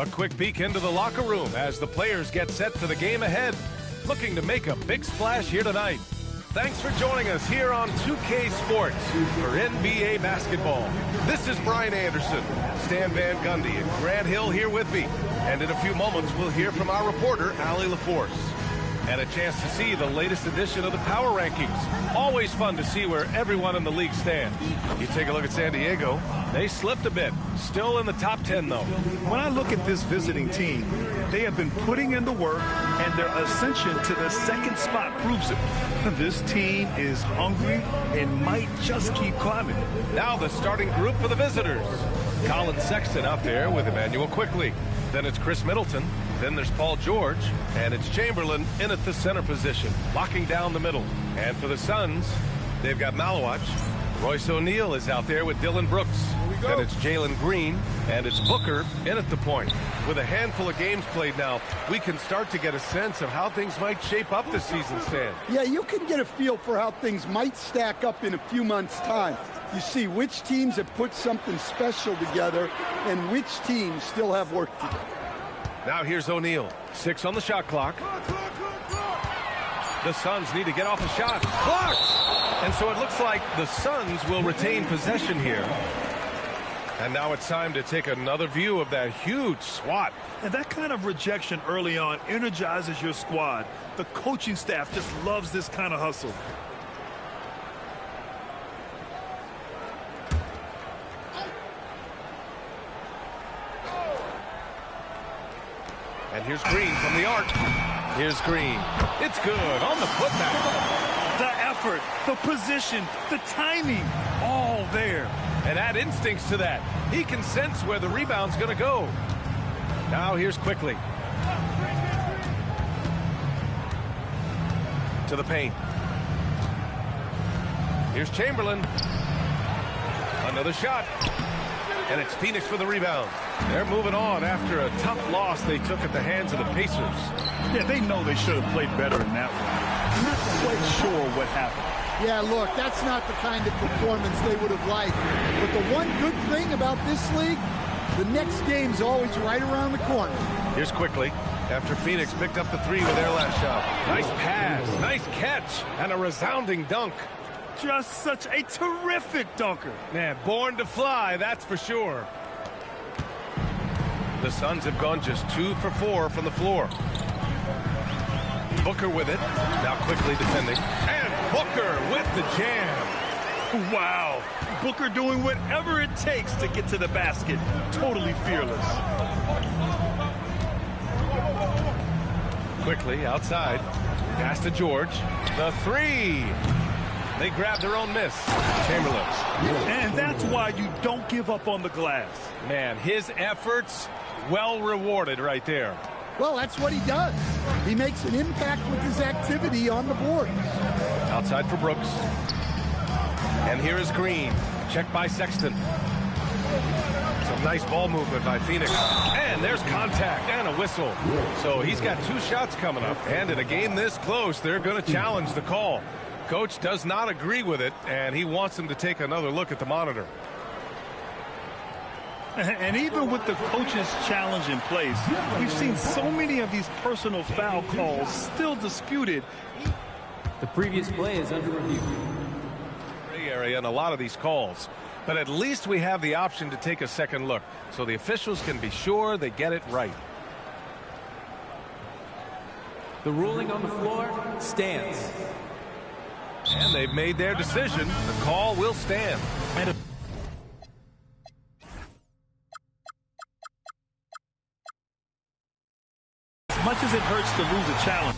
A quick peek into the locker room as the players get set for the game ahead. Looking to make a big splash here tonight. Thanks for joining us here on 2K Sports for NBA basketball. This is Brian Anderson, Stan Van Gundy, and Grant Hill here with me. And in a few moments, we'll hear from our reporter, Allie LaForce. And a chance to see the latest edition of the Power Rankings. Always fun to see where everyone in the league stands. You take a look at San Diego. They slipped a bit. Still in the top 10, though. When I look at this visiting team, they have been putting in the work, and their ascension to the second spot proves it. This team is hungry and might just keep climbing. Now the starting group for the visitors. Colin Sexton out there with Emmanuel Quickley. Then it's Chris Middleton. Then there's Paul George. And it's Chamberlain in at the center position, locking down the middle. And for the Suns, they've got Malowach. Royce O'Neal is out there with Dylan Brooks. Then it's Jalen Green, and it's Booker in at the point. With a handful of games played now, we can start to get a sense of how things might shape up this season, Stan. Yeah, you can get a feel for how things might stack up in a few months' time. You see which teams have put something special together and which teams still have work to do. Now here's O'Neal. 6 on the shot clock. The Suns need to get off a shot. Blocked! And so it looks like the Suns will retain possession here. And now it's time to take another view of that huge swat. And that kind of rejection early on energizes your squad. The coaching staff just loves this kind of hustle. And here's Green from the arc. Here's Green. It's good on the putback. The effort, the position, the timing, all there. And add instincts to that. He can sense where the rebound's going to go. Now here's Quickley. To the paint. Here's Chamberlain. Another shot. And it's Phoenix for the rebound. They're moving on after a tough loss they took at the hands of the Pacers. Yeah, they know they should have played better in that one. I'm not quite sure what happened. Yeah, look, that's not the kind of performance they would have liked. But the one good thing about this league, the next game's always right around the corner. Here's Quickley after Phoenix picked up the 3 with their last shot. Nice pass, nice catch, and a resounding dunk. Just such a terrific dunker. Man, born to fly, that's for sure. The Suns have gone just 2 for 4 from the floor. Booker with it. Now Quickley defending. And Booker with the jam. Wow. Booker doing whatever it takes to get to the basket. Totally fearless. Quickley outside. Pass to George. The 3. They grab their own miss. Chamberlain. And that's why you don't give up on the glass. Man, his efforts well rewarded right there. Well, that's what he does. He makes an impact with his activity on the boards. Outside for Brooks. And here is Green. Checked by Sexton. Some nice ball movement by Phoenix. And there's contact and a whistle. So he's got 2 shots coming up. And in a game this close, they're going to challenge the call. Coach does not agree with it, and he wants him to take another look at the monitor. And even with the coach's challenge in place, we've seen so many of these personal foul calls still disputed. The previous play is under review. Gray area in a lot of these calls, but at least we have the option to take a second look, so the officials can be sure they get it right. The ruling on the floor stands. And they've made their decision. The call will stand. And as much as it hurts to lose a challenge,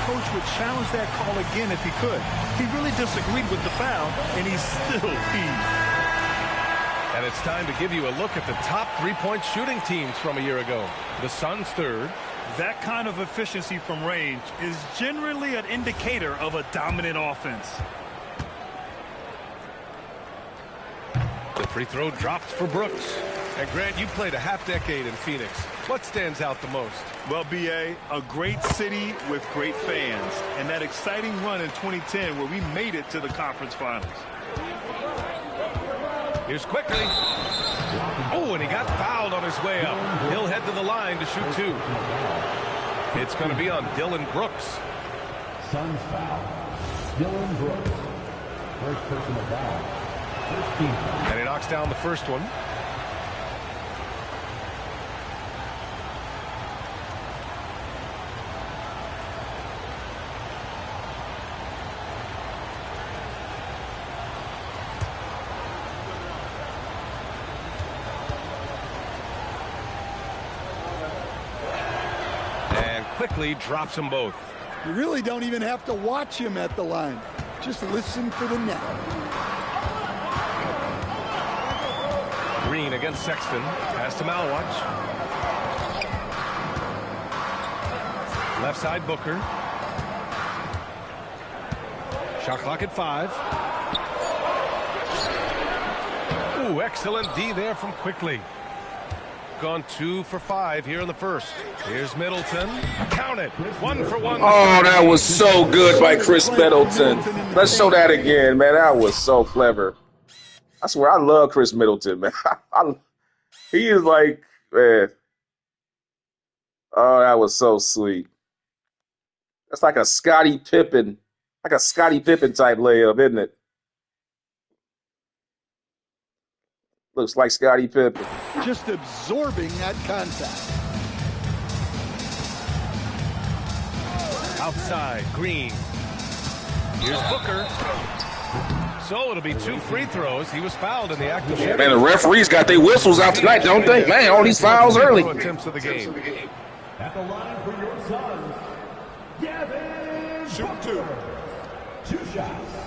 coach would challenge that call again if he could. He really disagreed with the foul, and he's still peeved. And it's time to give you a look at the top three-point shooting teams from a year ago. The Suns third. That kind of efficiency from range is generally an indicator of a dominant offense. The free throw drops for Brooks. And Grant, you played a half-decade in Phoenix. What stands out the most? Well, B.A., a great city with great fans. And that exciting run in 2010 where we made it to the conference finals. Here's quickly. Oh, and he got fouled on his way up. He'll head to the line to shoot 2. It's going to be on Dylan Brooks. Suns foul. Dylan Brooks. First personal foul. First team foul. And he knocks down the first one. Quickly drops them both. You really don't even have to watch him at the line. Just listen for the net. Green against Sexton. Pass to Malwatch. Left side Booker. Shot clock at 5. Ooh, excellent D there from Quickly. Gone 2 for 5 here in the first. Here's Middleton. Count it. 1 for 1. Oh, that was so good by Chris Middleton. Let's show that again, man. That was so clever. I swear, I love Chris Middleton, man. He is like, man. Oh, that was so sweet. That's like a Scottie Pippen type layup, isn't it? Looks like Scottie Pippen. Just absorbing that contact. Outside, Green. Here's Booker. So it'll be 2 free throws. He was fouled in the act of shooting. Man, the referees got their whistles out tonight, don't they? Man, all these fouls early. Attempts of the game. At the line for your Suns, Devin Shoot 2. 2 shots.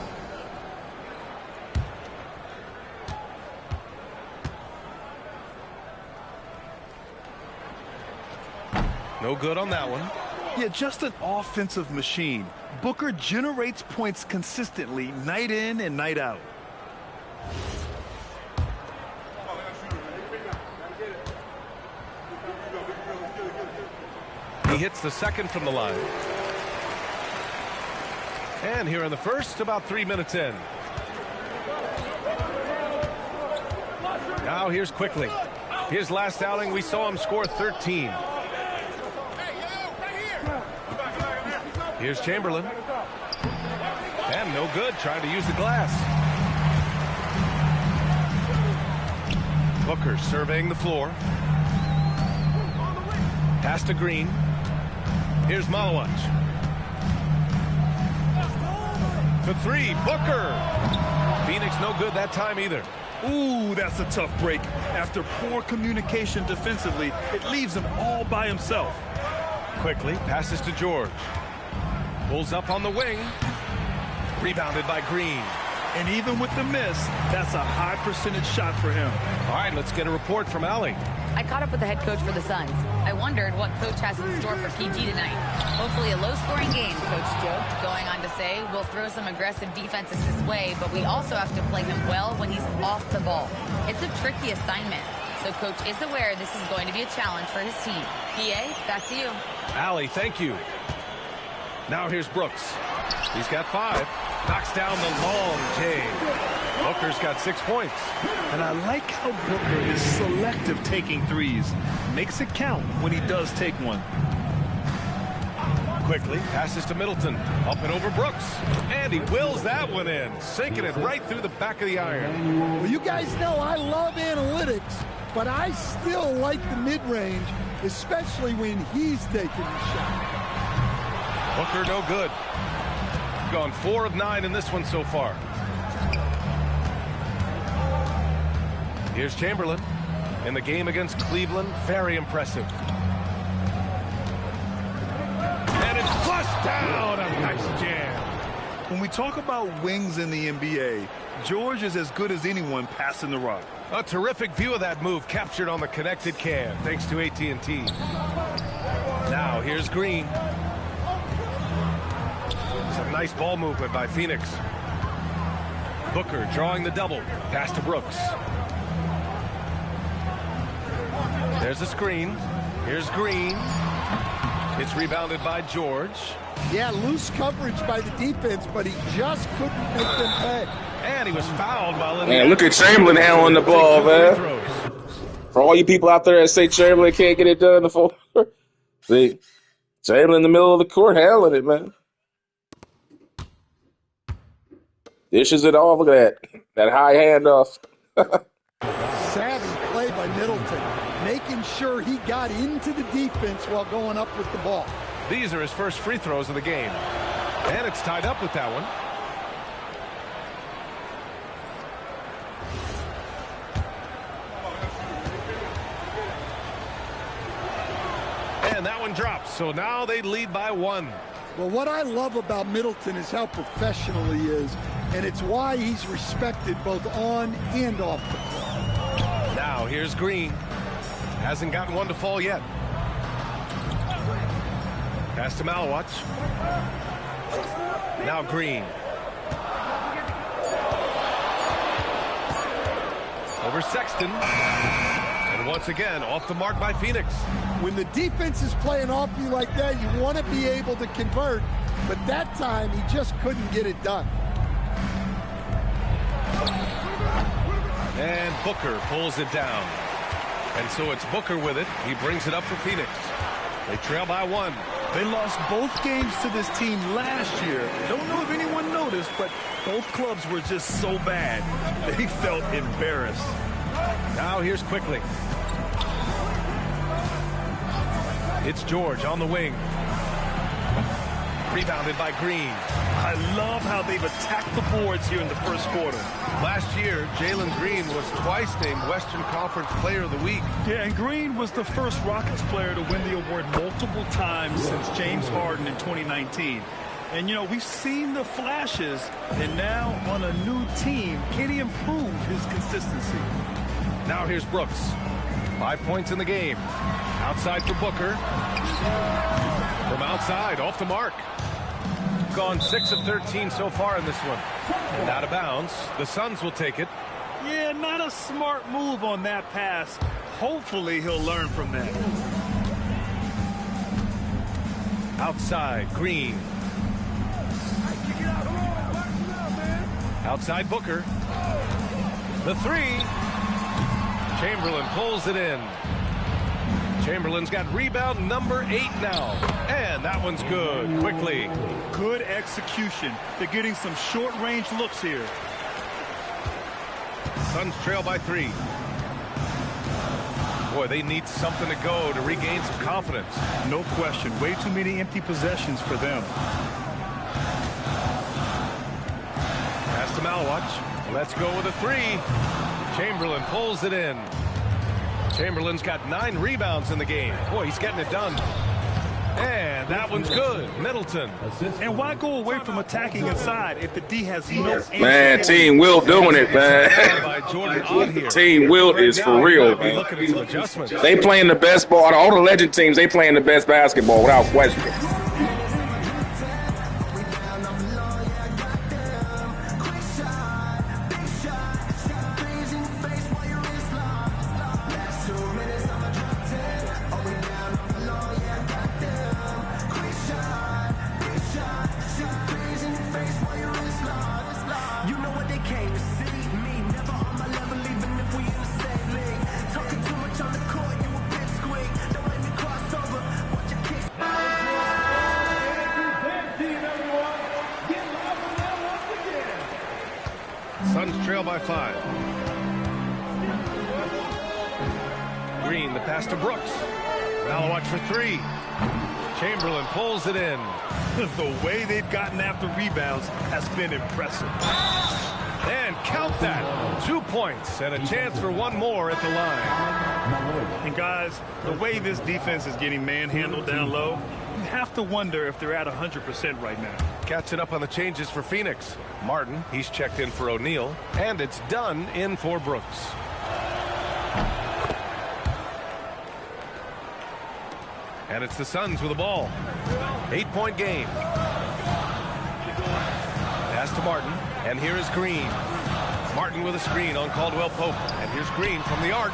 No good on that one. Yeah, just an offensive machine. Booker generates points consistently, night in and night out. He hits the second from the line. And here in the first, about 3 minutes in. Now here's Quickly. His last outing, we saw him score 13. Here's Chamberlain. And no good, trying to use the glass. Booker surveying the floor. Pass to Green. Here's Malawach. For 3, Booker. Phoenix no good that time either. Ooh, that's a tough break. After poor communication defensively, it leaves him all by himself. Quickly passes to George. Pulls up on the wing. Rebounded by Green. And even with the miss, that's a high percentage shot for him. All right, let's get a report from Allie. I caught up with the head coach for the Suns. I wondered what coach has in store for PG tonight. Hopefully a low-scoring game, coach joked, going on to say, we'll throw some aggressive defenses his way, but we also have to play him well when he's off the ball. It's a tricky assignment, so coach is aware this is going to be a challenge for his team. PA, back to you. Allie, thank you. Now here's Brooks. He's got 5. Knocks down the long J. Booker's got 6 points. And I like how Booker is selective taking threes. Makes it count when he does take one. Quickly passes to Middleton. Up and over Brooks. And he wills that one in. Sinking it right through the back of the iron. Well, you guys know I love analytics, but I still like the mid-range, especially when he's taking the shot. Booker no good. Gone 4 of 9 in this one so far. Here's Chamberlain. In the game against Cleveland, very impressive. And it's flushed down. A nice jam. When we talk about wings in the NBA, George is as good as anyone passing the rock. A terrific view of that move captured on the connected cam, thanks to AT&T. Now here's Green. Some nice ball movement by Phoenix. Booker drawing the double. Pass to Brooks. There's a screen. Here's Green. It's rebounded by George. Yeah, loose coverage by the defense, but he just couldn't make them pay. And he was fouled while in Man, look at Chamberlain handling the ball, man. For all you people out there that say Chamberlain can't get it done in the fourth, see, Chamberlain in the middle of the court handling it, man. Dishes it off. Look at that high handoff. Savvy play by Middleton, making sure he got into the defense while going up with the ball. These are his first free throws of the game. And it's tied up with that one. And that one drops. So now they lead by 1. Well, what I love about Middleton is how professional he is, and it's why he's respected both on and off the floor. Now here's Green. Hasn't gotten one to fall yet. Pass to Malawatch. Now Green. Over Sexton. And once again, off the mark by Phoenix. When the defense is playing off you like that, you want to be able to convert. But that time, he just couldn't get it done. And Booker pulls it down. And so it's Booker with it. He brings it up for Phoenix. They trail by 1. They lost both games to this team last year. Don't know if anyone noticed, but both clubs were just so bad. They felt embarrassed. Now here's Quickly. It's George on the wing. Rebounded by Green. I love how they've attacked the boards here in the first quarter. Last year, Jalen Green was twice named Western Conference Player of the Week. Yeah, and Green was the first Rockets player to win the award multiple times since James Harden in 2019. And, you know, we've seen the flashes, and now on a new team, can he improve his consistency? Now here's Brooks. 5 points in the game. Outside for Booker. From outside, off the mark. Gone 6 of 13 so far in this one. And out of bounds. The Suns will take it. Yeah, not a smart move on that pass. Hopefully he'll learn from that. Outside, Green. Outside Booker. The 3. Chamberlain pulls it in. Chamberlain's got rebound number 8 now. And that one's good. Quickly. Good execution. They're getting some short-range looks here. Suns trail by 3. Boy, they need something to go to regain some confidence. No question. Way too many empty possessions for them. Pass to Malawatch. Let's go with a 3. Chamberlain pulls it in. Chamberlain's got 9 rebounds in the game. Boy, he's getting it done. And that one's good. Middleton. And why go away from attacking inside if the D has no answer? Man, Team Wilt doing it, man. Team Wilt is for real, man. They playing the best ball. Out of all the legend teams, they playing the best basketball without question. Suns trail by 5. Green, the pass to Brooks. Malawatch for 3. Chamberlain pulls it in. The way they've gotten after rebounds has been impressive. And count that. 2 points and a chance for one more at the line. And guys, the way this defense is getting manhandled down low, you have to wonder if they're at 100% right now. Catching up on the changes for Phoenix. Martin, he's checked in for O'Neal. And it's done in for Brooks. And it's the Suns with the ball. 8-point game. Pass to Martin. And here is Green. Martin with a screen on Caldwell Pope. And here's Green from the arc.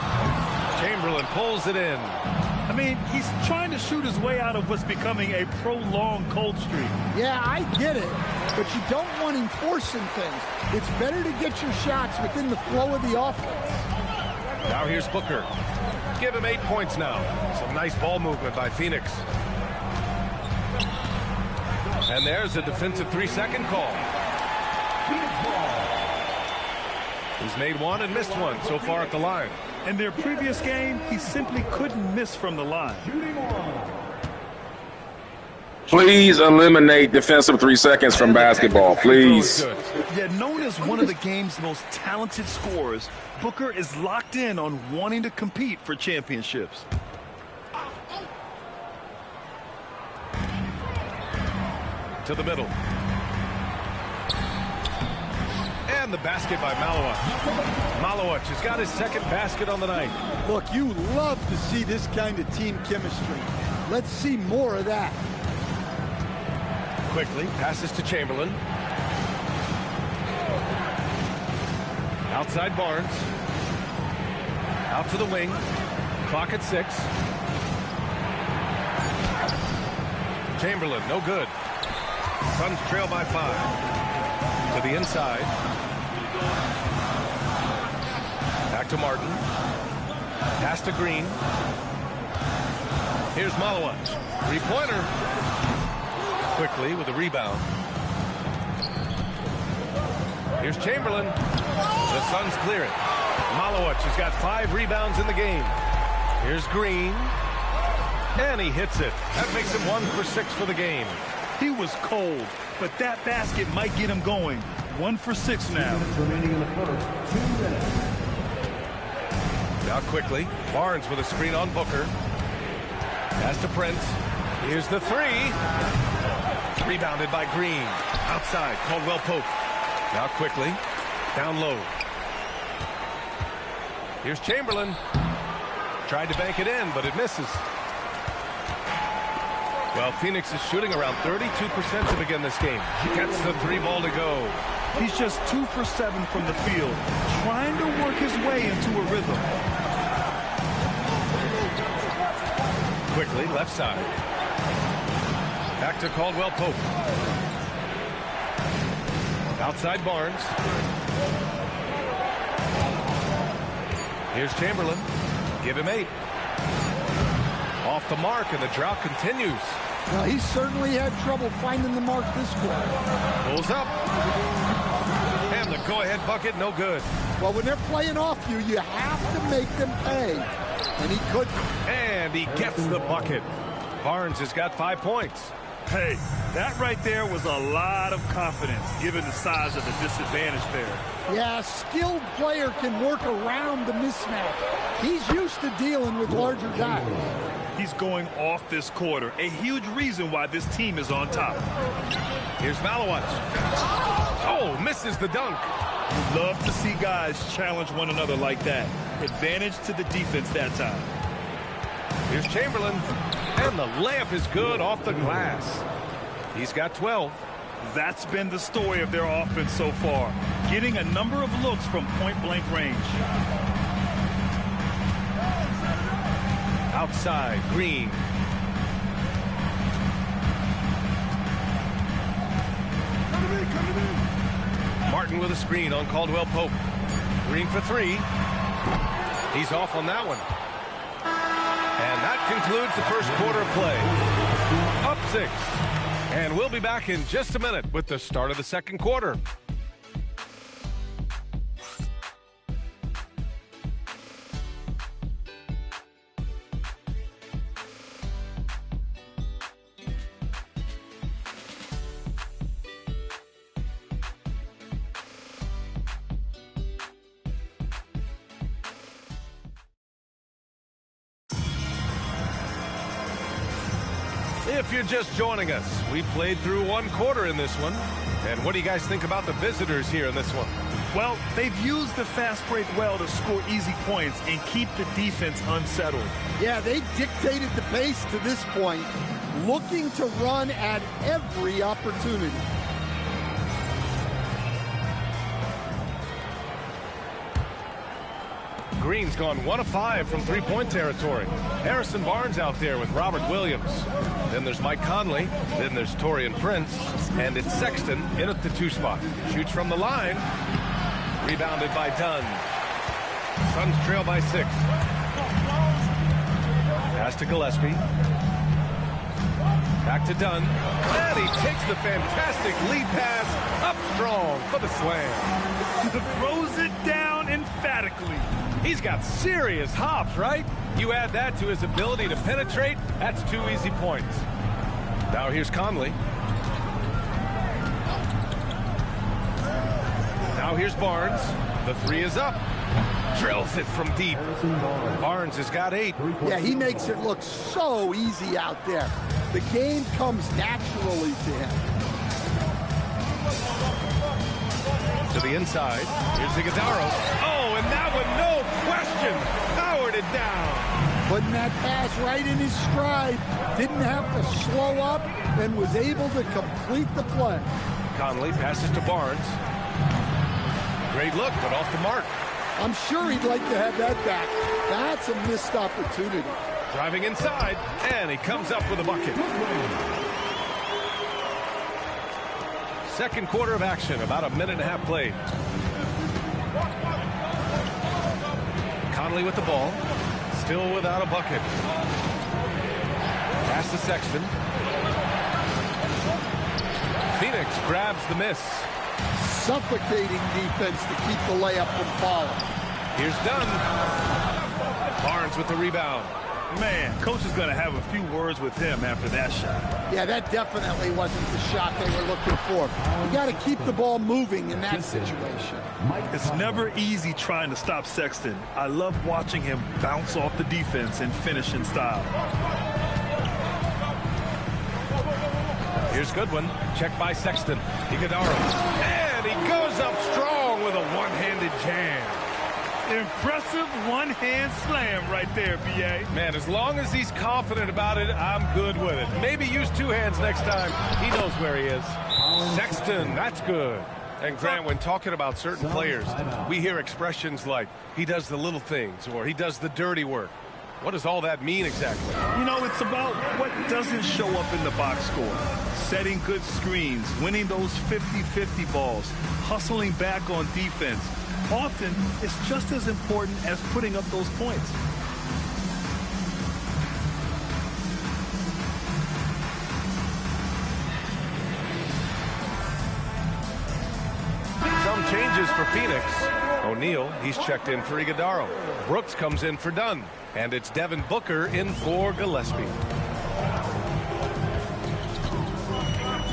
Chamberlain pulls it in. I mean, he's trying to shoot his way out of what's becoming a prolonged cold streak. Yeah, I get it, but you don't want him forcing things. It's better to get your shots within the flow of the offense. Now here's Booker. Give him 8 points now. Some nice ball movement by Phoenix. And there's a defensive 3-second call. He's made one and missed one so far at the line. In their previous game, he simply couldn't miss from the line. Please eliminate defensive 3 seconds from basketball, please. Yet known as one of the game's most talented scorers, Booker is locked in on wanting to compete for championships. To the middle. And the basket by Malowich. Malowich has got his second basket on the night. Look, you love to see this kind of team chemistry. Let's see more of that. Quickly passes to Chamberlain. Outside Barnes. Out to the wing. Clock at 6. Chamberlain, no good. Suns trail by 5. To the inside. Back to Martin. Pass to Green. Here's Malowich. Three-pointer. Quickly with a rebound. Here's Chamberlain. The Suns clear it. Malowich has got 5 rebounds in the game. Here's Green. And he hits it. That makes him 1 for 6 for the game. He was cold, but that basket might get him going. 1 for 6 now. Remaining in the first, 2 minutes. Now quickly, Barnes with a screen on Booker. Pass to Prince. Here's the 3. Rebounded by Green. Outside, Caldwell Pope. Now quickly, down low. Here's Chamberlain. Tried to bank it in, but it misses. Well, Phoenix is shooting around 32% to begin this game. Gets the 3 ball to go. He's just 2 for 7 from the field, trying to work his way into a rhythm. Quickly, left side. Back to Caldwell Pope. Outside Barnes. Here's Chamberlain. Give him 8. Off the mark, and the drought continues. Well, he certainly had trouble finding the mark this quarter. Pulls up. And the go-ahead bucket, no good. Well, when they're playing off you, you have to make them pay. And he couldn't. And he gets the bucket. Barnes has got 5 points. Hey, that right there was a lot of confidence, given the size of the disadvantage there. Yeah, a skilled player can work around the mismatch. He's used to dealing with larger guys. He's going off this quarter, a huge reason why this team is on top. Here's Malowich. Oh, misses the dunk. You love to see guys challenge one another like that. Advantage to the defense that time. Here's Chamberlain. And the layup is good off the glass. He's got 12. That's been the story of their offense so far, getting a number of looks from point-blank range. Outside, Green. Martin with a screen on Caldwell Pope. Green for 3. He's off on that one. And that concludes the first quarter of play. Up 6. And we'll be back in just a minute with the start of the second quarter. If you're just joining us, we played through 1 quarter in this one. And what do you guys think about the visitors here in this one? Well, they've used the fast break well to score easy points and keep the defense unsettled. Yeah, they've dictated the pace to this point, looking to run at every opportunity. Green's gone 1 of 5 from three-point territory. Harrison Barnes out there with Robert Williams. Then there's Mike Conley. Then there's Torian Prince. And it's Sexton in at the 2 spot. Shoots from the line. Rebounded by Dunn. Suns trail by 6. Pass to Gillespie. Back to Dunn. And he takes the fantastic lead pass up strong for the slam. Throws it down emphatically. He's got serious hops, right? You add that to his ability to penetrate, that's 2 easy points. Now here's Conley. Now here's Barnes. The 3 is up. Drills it from deep. Barnes has got 8. Yeah, he makes it look so easy out there. The game comes naturally to him. To the inside. Here's Iguodala. Oh, and that one, no question, powered it down. Putting that pass right in his stride. Didn't have to slow up and was able to complete the play. Conley passes to Barnes. Great look, but off the mark. I'm sure he'd like to have that back. That's a missed opportunity. Driving inside, and he comes up with a bucket. Second quarter of action, about a minute and a half played. Conley with the ball, still without a bucket. Pass to Sexton. Phoenix grabs the miss. Suffocating defense to keep the layup from falling. Here's Dunn. Barnes with the rebound. Man, coach is going to have a few words with him after that shot. Yeah, that definitely wasn't the shot they were looking for. You got to keep the ball moving in that situation. It's never easy trying to stop Sexton. I love watching him bounce off the defense and finish in style. Here's Goodwin. Check by Sexton. Iguodala. And he goes up strong with a one-handed jam. Impressive one-hand slam right there, B.A. Man, as long as he's confident about it, I'm good with it. Maybe use 2 hands next time. He knows where he is. Sexton, that's good. And Grant, when talking about certain players, we hear expressions like, he does the little things, or he does the dirty work. What does all that mean exactly? You know, it's about what doesn't show up in the box score. Setting good screens, winning those 50-50 balls, hustling back on defense. Often, it's just as important as putting up those points. Some changes for Phoenix. O'Neal, he's checked in for Iguodala. Brooks comes in for Dunn. And it's Devin Booker in for Gillespie.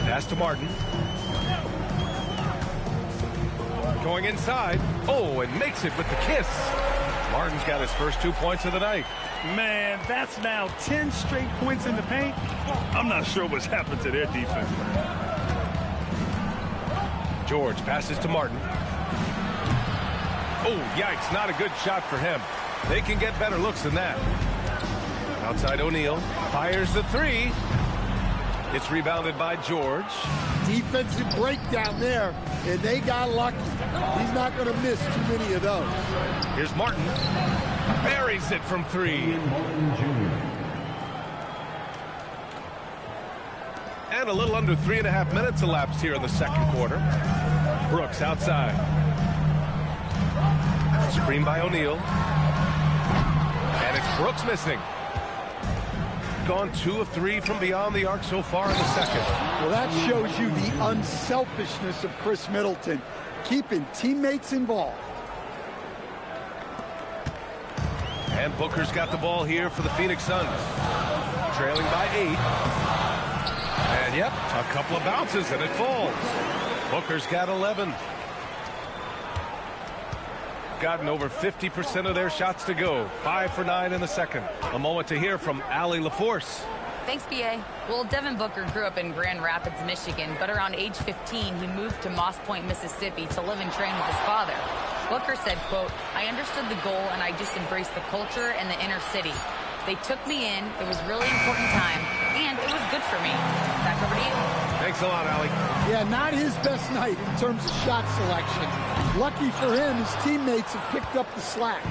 Pass to Martin. Going inside. Oh, and makes it with the kiss. Martin's got his first 2 points of the night. Man, that's now 10 straight points in the paint. I'm not sure what's happened to their defense. George passes to Martin. Oh, yikes, not a good shot for him. They can get better looks than that. Outside O'Neal. Fires the 3. It's rebounded by George. Defensive breakdown there, and they got lucky. He's not going to miss too many of those. Here's Martin. Buries it from 3. And a little under 3.5 minutes elapsed here in the second quarter. Brooks outside. Screen by O'Neal. And it's Brooks missing. Gone 2 of 3 from beyond the arc so far in the second. Well, that shows you the unselfishness of Chris Middleton, keeping teammates involved. And Booker's got the ball here for the Phoenix Suns. Trailing by 8. And yep, a couple of bounces and it falls. Booker's got 11. Gotten over 50% of their shots to go. 5 for 9 in the second. A moment to hear from Allie LaForce. Thanks, B.A. Well, Devin Booker grew up in Grand Rapids, Michigan, but around age 15, he moved to Moss Point, Mississippi to live and train with his father. Booker said, quote, "I understood the goal and I just embraced the culture and the inner city. They took me in. It was a really important time, and it was good for me." Back over to you. Thanks a lot, Allie. Yeah, not his best night in terms of shot selection. Lucky for him, his teammates have picked up the slack.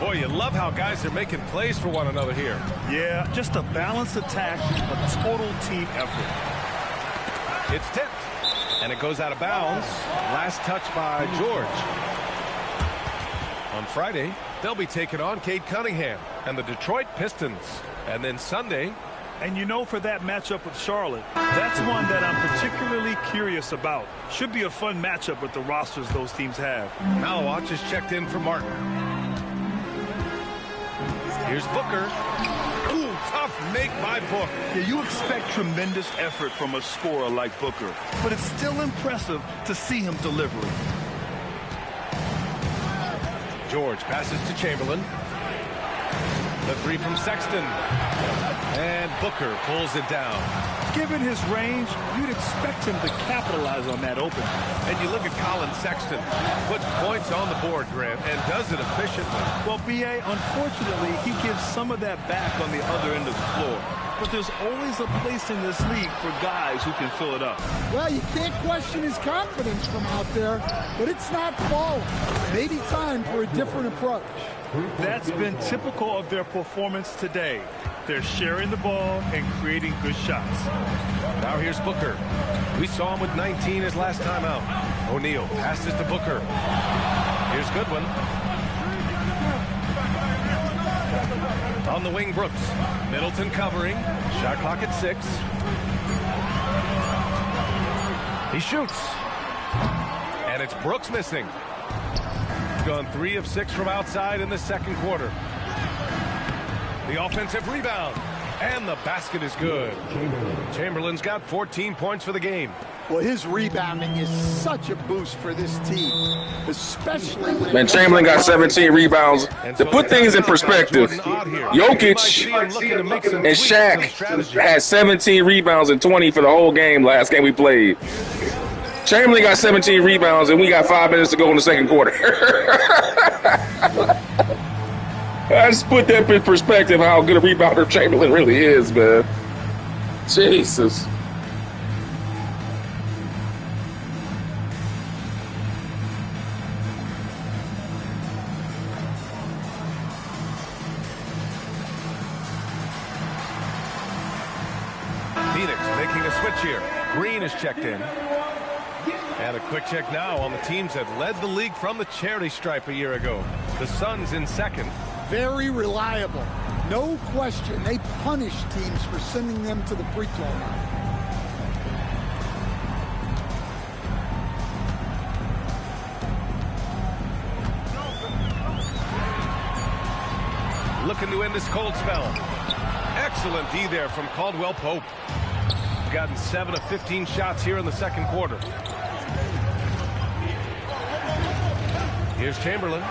Boy, you love how guys are making plays for one another here. Yeah, just a balanced attack, a total team effort. It's tipped, and it goes out of bounds. Last touch by George. On Friday, they'll be taking on Cade Cunningham and the Detroit Pistons. And then Sunday. And you know, for that matchup with Charlotte, that's one that I'm particularly curious about. Should be a fun matchup with the rosters those teams have. Malawatch is checked in for Martin. Here's Booker. Ooh, tough make by Book. Yeah, you expect tremendous effort from a scorer like Booker, but it's still impressive to see him deliver it. George passes to Chamberlain. The three from Sexton. And Booker pulls it down. Given his range, you'd expect him to capitalize on that open. And you look at Colin Sexton. Puts points on the board, Grant, and does it efficiently. Well, B.A., unfortunately, he gives some of that back on the other end of the floor. But there's always a place in this league for guys who can fill it up. Well, you can't question his confidence from out there, but it's not falling. Maybe time for a different approach. That's been typical of their performance today. They're sharing the ball and creating good shots. Now here's Booker. We saw him with 19 his last time out. O'Neal passes to Booker. Here's Goodwin. On the wing, Brooks. Middleton covering. Shot clock at 6. He shoots. And it's Brooks missing. He's gone 3 of 6 from outside in the second quarter. The offensive rebound. And the basket is good. Chamberlain's got 14 points for the game. Well, his rebounding is such a boost for this team, especially when... Man, Chamberlain got 17 rebounds. To put things in perspective, Jokic and Shaq had 17 rebounds and 20 for the whole game last game we played. Chamberlain got 17 rebounds, and we got 5 minutes to go in the second quarter. I just put that in perspective, how good a rebounder Chamberlain really is, man. Jesus. Phoenix making a switch here. Green is checked in. And a quick check now on the teams that led the league from the charity stripe a year ago. The Suns in second. Very reliable. No question. They punish teams for sending them to the free throw line. Looking to end this cold spell. Excellent D there from Caldwell Pope. Gotten 7 of 15 shots here in the second quarter. Here's Chamberlain.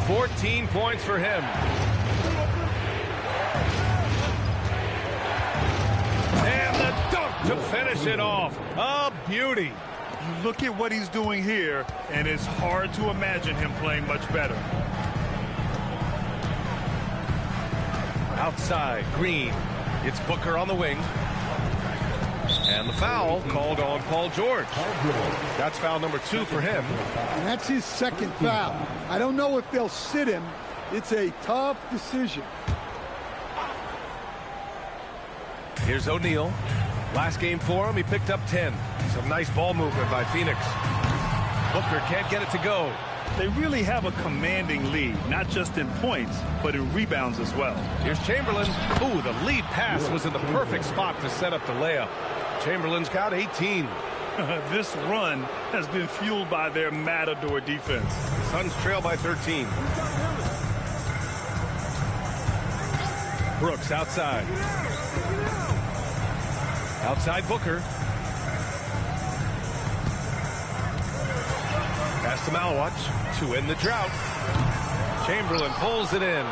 14 points for him. And the dunk to finish it off. A beauty. You look at what he's doing here, and it's hard to imagine him playing much better. Outside, Green. It's Booker on the wing. And the foul called on Paul George. That's foul number 2 for him. And that's his second foul. I don't know if they'll sit him. It's a tough decision. Here's O'Neal. Last game for him, he picked up 10. Some nice ball movement by Phoenix. Booker can't get it to go. They really have a commanding lead, not just in points, but in rebounds as well. Here's Chamberlain. Ooh, the lead pass was in the perfect spot to set up the layup. Chamberlain's got 18. This run has been fueled by their Matador defense. Suns trail by 13. Brooks outside. Outside Booker. Pass to Malawatch to end the drought. Chamberlain pulls it in.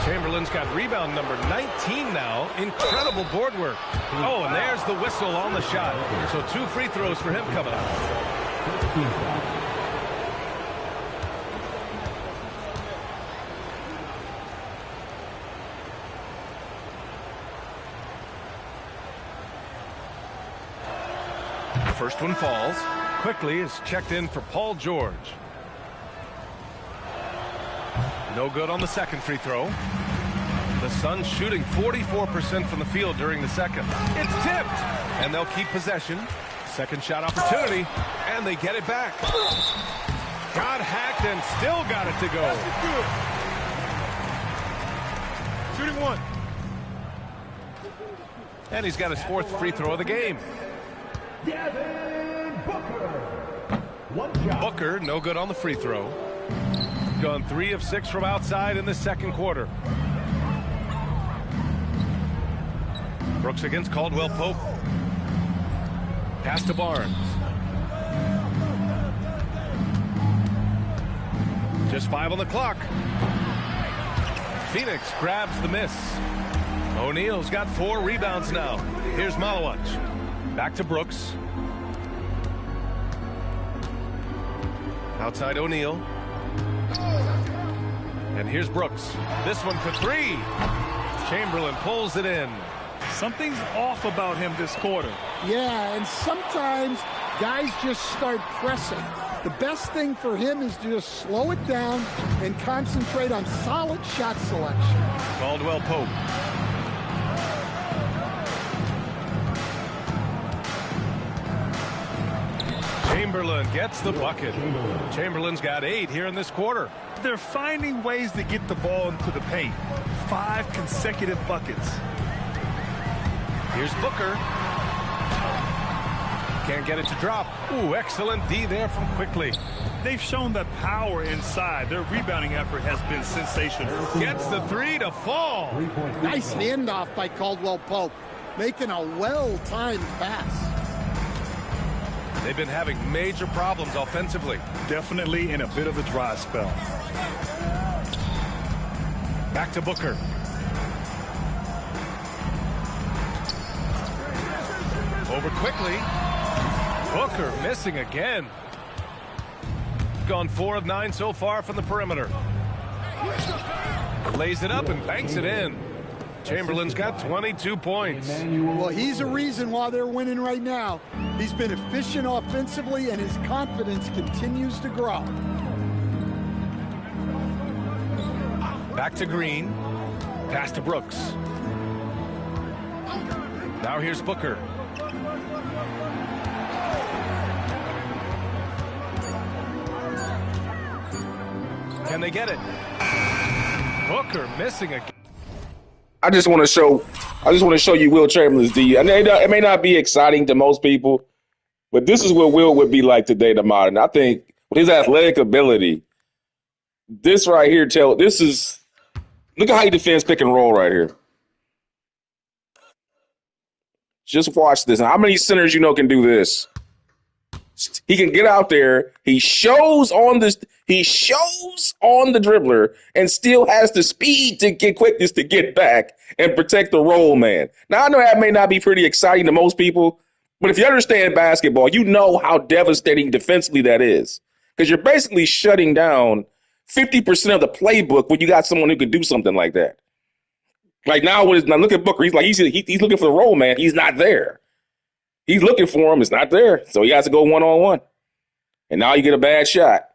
Chamberlain's got rebound number 19 now. Incredible board work. Oh, and there's the whistle on the shot. So 2 free throws for him coming up. First one falls. Quickly is checked in for Paul George. No good on the second free throw. The Suns shooting 44% from the field during the second. It's tipped, and they'll keep possession. Second shot opportunity, and they get it back. Got hacked and still got it to go. Shooting one. And he's got his fourth free throw of the game. Booker, no good on the free throw. Gone 3 of 6 from outside in the second quarter. Brooks against Caldwell Pope. Pass to Barnes. Just 5 on the clock. Phoenix grabs the miss. O'Neal's got 4 rebounds now. Here's Malawich. Back to Brooks. Outside O'Neal. And here's Brooks. This one for 3. Chamberlain pulls it in. Something's off about him this quarter. Yeah, and sometimes guys just start pressing. The best thing for him is to just slow it down and concentrate on solid shot selection. Caldwell Pope. Chamberlain gets the bucket. Chamberlain's got 8 here in this quarter. They're finding ways to get the ball into the paint. 5 consecutive buckets. Here's Booker. Can't get it to drop. Ooh, excellent D there from Quickly. They've shown that power inside. Their rebounding effort has been sensational. Gets the 3 to fall. Nice handoff by Caldwell Pope, making a well-timed pass. They've been having major problems offensively. Definitely in a bit of a dry spell. Back to Booker. Over Quickly. Booker missing again. Gone 4 of 9 so far from the perimeter. Lays it up and banks it in. Chamberlain's got 22 points. Well, he's a reason why they're winning right now. He's been efficient offensively, and his confidence continues to grow. Back to Green. Pass to Brooks. Now here's Booker. Can they get it? Booker missing again. I just want to show you Wilt Chamberlain's D. And it may not be exciting to most people, but this is what Wilt would be like today to modern. I think with his athletic ability, this right here look at how he defends pick and roll right here. Just watch this. Now, how many centers you know can do this? He can get out there. He shows on the dribbler and still has the speed to get quickness to get back and protect the roll man. Now, I know that may not be pretty exciting to most people, but if you understand basketball, you know how devastating defensively that is, because you're basically shutting down 50% of the playbook when you got someone who could do something like that. Like now look at Booker. He's looking for the roll man. He's not there. He's looking for him. It's not there. So he has to go one-on-one. And now you get a bad shot.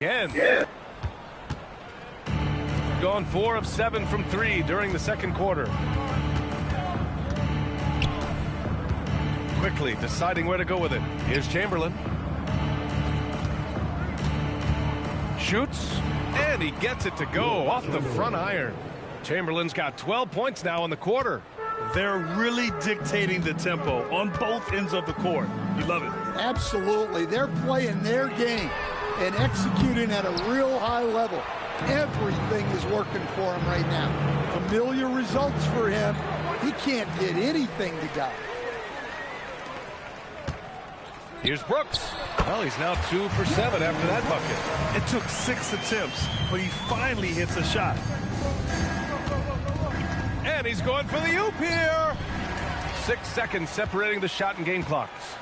Again. Yeah. Gone 4 of 7 from 3 during the second quarter. Quickly deciding where to go with it. Here's Chamberlain. Shoots, and he gets it to go off the front iron. Chamberlain's got 12 points now in the quarter. They're really dictating the tempo on both ends of the court. You love it. Absolutely. They're playing their game and executing at a real high level. Everything is working for him right now. Familiar results for him. He can't get anything to go. Here's Brooks. Well, he's now 2 for 7 after that bucket. It took 6 attempts, but he finally hits a shot. And he's going for the oop here. 6 seconds separating the shot and game clocks.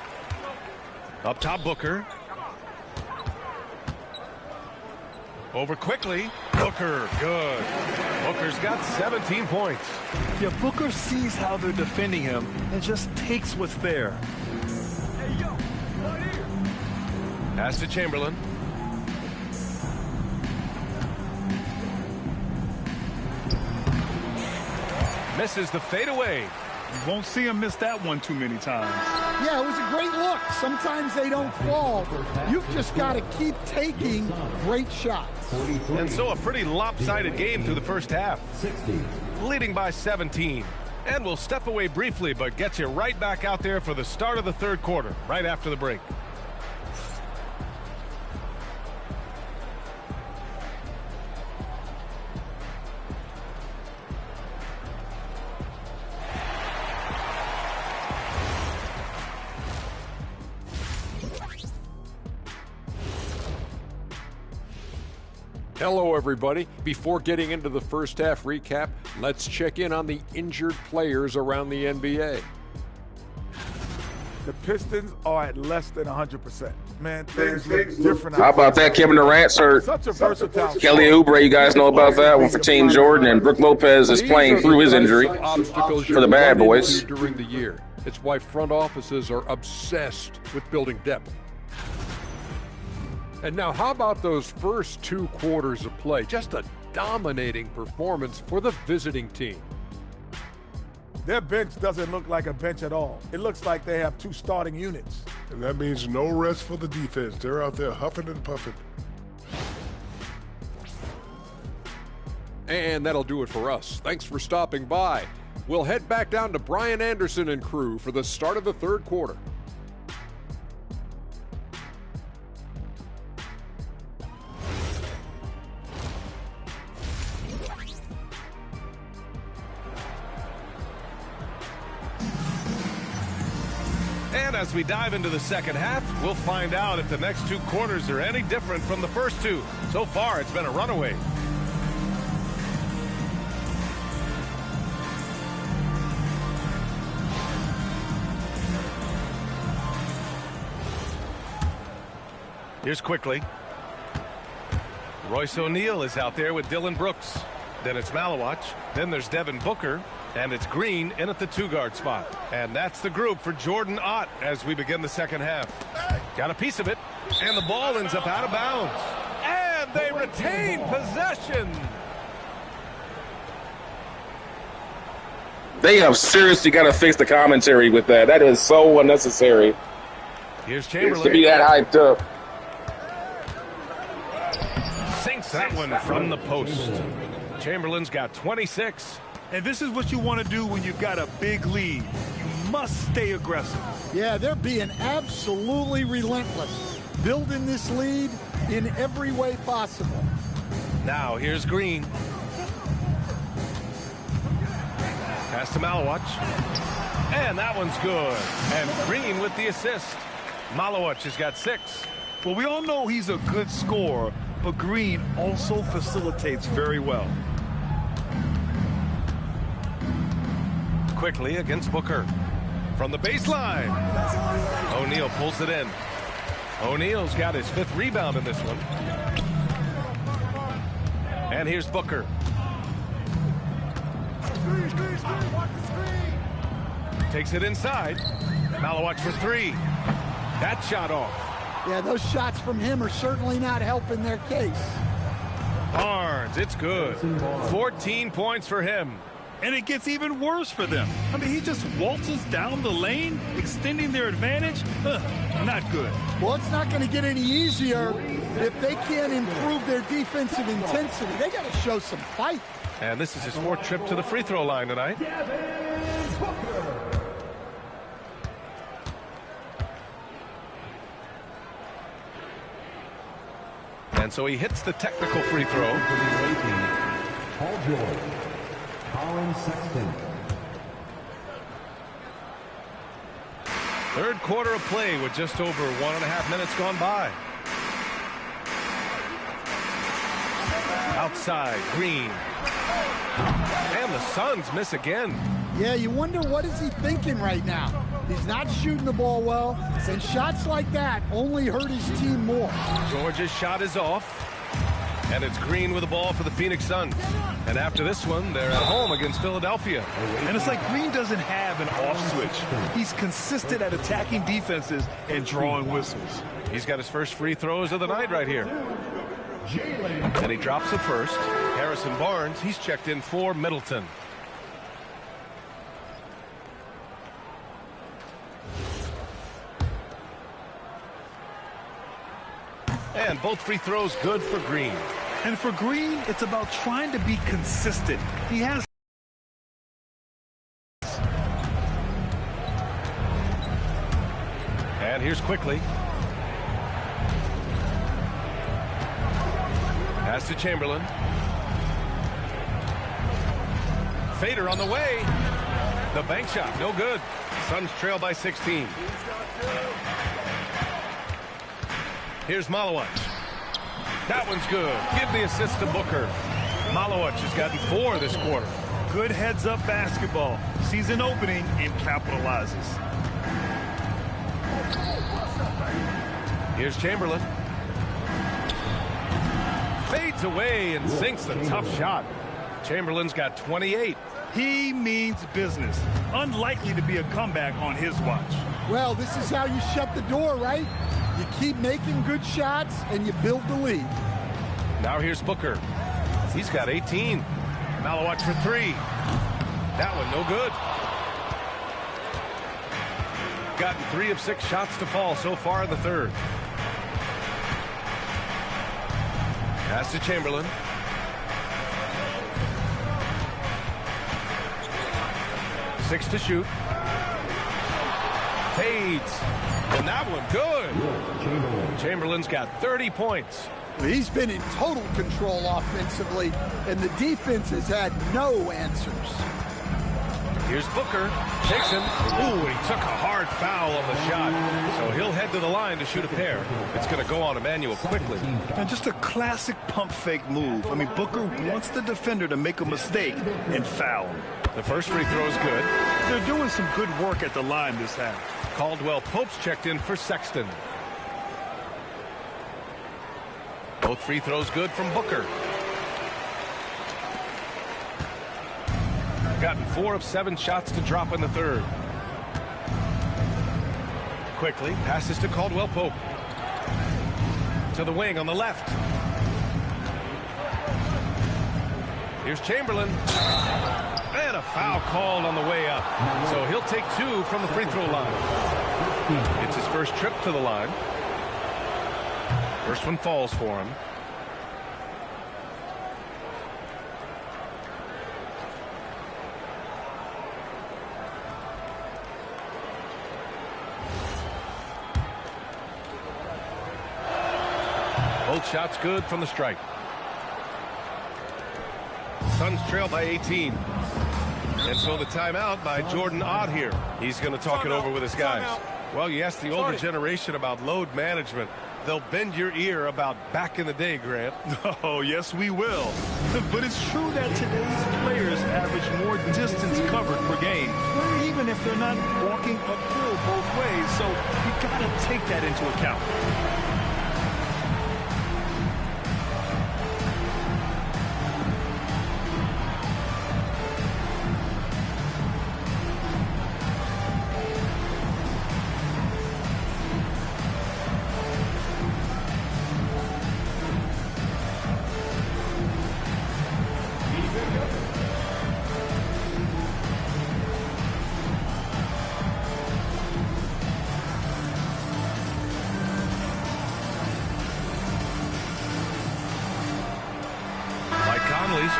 Up top, Booker. Over Quickly. Booker, good. Booker's got 17 points. Yeah, Booker sees how they're defending him and just takes what's there. Pass to Chamberlain. Misses the fadeaway. You won't see him miss that one too many times. Yeah, it was a great look. Sometimes they don't fall. You've just got to keep taking great shots. And so a pretty lopsided game through the first half. 60. Leading by 17. And we'll step away briefly, but get you right back out there for the start of the third quarter, right after the break. Hello, everybody. Before getting into the first half recap, let's check in on the injured players around the NBA. The Pistons are at less than 100%. Man, things look different. How about that? Kevin Durant's hurt. Such a versatile. Kelly Oubre, you guys know about that one for Team Jordan, and Brook Lopez is playing through his injury for the Bad Boys. During the year. It's why front offices are obsessed with building depth. And now, how about those first 2 quarters of play? Just a dominating performance for the visiting team. Their bench doesn't look like a bench at all. It looks like they have 2 starting units. And that means no rest for the defense. They're out there huffing and puffing. And that'll do it for us. Thanks for stopping by. We'll head back down to Brian Anderson and crew for the start of the third quarter. And as we dive into the second half, we'll find out if the next 2 quarters are any different from the first 2. So far, it's been a runaway. Here's quickly. Royce O'Neal is out there with Dylan Brooks. Then it's Malawach. Then there's Devin Booker. And it's Green in at the 2-guard spot. And that's the group for Jordan Ott as we begin the second half. Got a piece of it. And the ball ends up out of bounds. And they retain possession. They have seriously got to fix the commentary with that. That is so unnecessary. Here's Chamberlain. To be that hyped up. Sinks that one from the post. Chamberlain's got 26. And this is what you want to do when you've got a big lead. You must stay aggressive. Yeah, they're being absolutely relentless, building this lead in every way possible. Now here's Green. Pass to Malawach. And that one's good. And Green with the assist. Malawach has got 6. Well, we all know he's a good scorer, but Green also facilitates very well. Quickly against Booker. From the baseline. O'Neal pulls it in. O'Neal's got his 5th rebound in this one. And here's Booker. Takes it inside. Malawach for 3. That shot off. Yeah, those shots from him are certainly not helping their case. Barnes, it's good. 14 points for him. And it gets even worse for them. I mean, he just waltzes down the lane, extending their advantage. Not good. Well, it's not going to get any easier if they can't improve their defensive intensity. They got to show some fight. And this is his 4th trip to the free throw line tonight. And so he hits the technical free throw. Paul George. Colin Sexton. Third quarter of play with just over 1.5 minutes gone by. Outside, Green. And the Suns miss again. Yeah, you wonder what is he thinking right now. He's not shooting the ball well, and shots like that only hurt his team more. George's shot is off. And it's Green with the ball for the Phoenix Suns. And after this one, they're at home against Philadelphia. And it's like Green doesn't have an off switch. He's consistent at attacking defenses and drawing whistles. He's got his first free throws of the night right here. And he drops it first. Harrison Barnes, he's checked in for Middleton. And both free throws good for Green. And for Green, it's about trying to be consistent. He has. And here's Quickly. Pass to Chamberlain. Fader on the way. The bank shot, no good. Suns trail by 16. Here's Malowicz. That one's good. Give the assist to Booker. Malowicz has gotten 4 this quarter. Good heads-up basketball. Sees an opening and capitalizes. Here's Chamberlain. Fades away and sinks the tough shot. Chamberlain's got 28. He means business. Unlikely to be a comeback on his watch. Well, this is how you shut the door, right? You keep making good shots and you build the lead. Now here's Booker. He's got 18. Malowicz for 3. That one no good. Gotten 3 of 6 shots to fall so far in the third. Pass to Chamberlain. Six to shoot. Fades. And that one good. Chamberlain's got 30 points. He's been in total control offensively, and the defense has had no answers. Here's Booker. Shakes him. Ooh, he took a hard foul on the shot. So he'll head to the line to shoot a pair. It's going to go on Emmanuel Quickly. And just a classic pump fake move. I mean, Booker wants the defender to make a mistake and foul him. The first free throw is good. They're doing some good work at the line this half. Caldwell Pope's checked in for Sexton. Both free throws good from Booker. Gotten 4 of 7 shots to drop in the third. Quickly passes to Caldwell Pope. To the wing on the left. Here's Chamberlain. And a foul called on the way up. So he'll take 2 from the free throw line. It's his first trip to the line. First one falls for him. Both shots good from the stripe. Suns trail by 18. And so the timeout by Jordan Ott here. He's going to talk it over with his guys. Well, you asked the older generation about load management. They'll bend your ear about back in the day, Grant. Oh, yes, we will. But it's true that today's players average more distance covered per game, even if they're not walking uphill both ways. So you got to take that into account.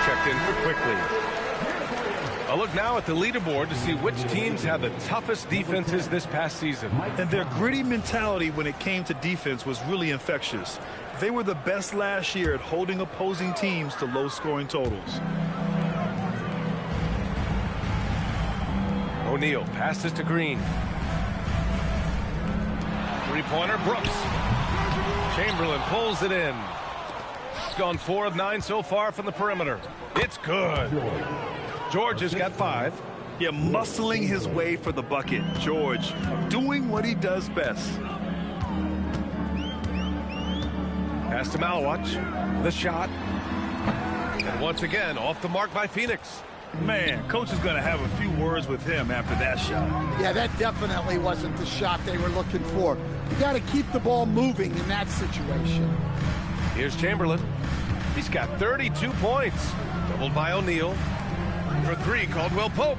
Checked in for Quickly. A look now at the leaderboard to see which teams had the toughest defenses this past season. And their gritty mentality when it came to defense was really infectious. They were the best last year at holding opposing teams to low-scoring totals. O'Neal passes to Green. Three-pointer, Brooks. Chamberlain pulls it in. He's gone 4 of 9 so far from the perimeter. It's good. George has got 5. Yeah, muscling his way for the bucket. George doing what he does best. Pass to Malowicz. The shot. And once again, off the mark by Phoenix. Man, coach is going to have a few words with him after that shot. Yeah, that definitely wasn't the shot they were looking for. You got to keep the ball moving in that situation. Here's Chamberlain. He's got 32 points. Doubled by O'Neal. For 3, Caldwell Pope.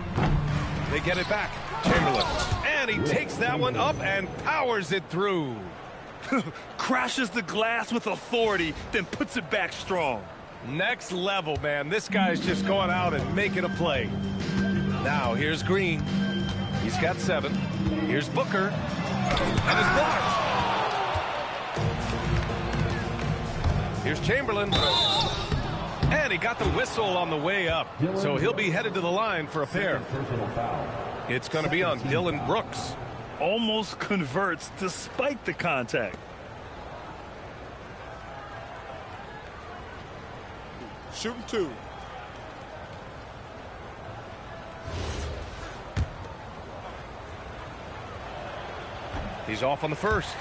They get it back. Chamberlain. And he takes that one up and powers it through. Crashes the glass with authority, then puts it back strong. Next level, man. This guy's just going out and making a play. Now, here's Green. He's got 7. Here's Booker. And it's blocked. Here's Chamberlain. And he got the whistle on the way up. So he'll be headed to the line for a pair. It's going to be on Dillon Brooks. Almost converts despite the contact. Shooting 2. He's off on the first.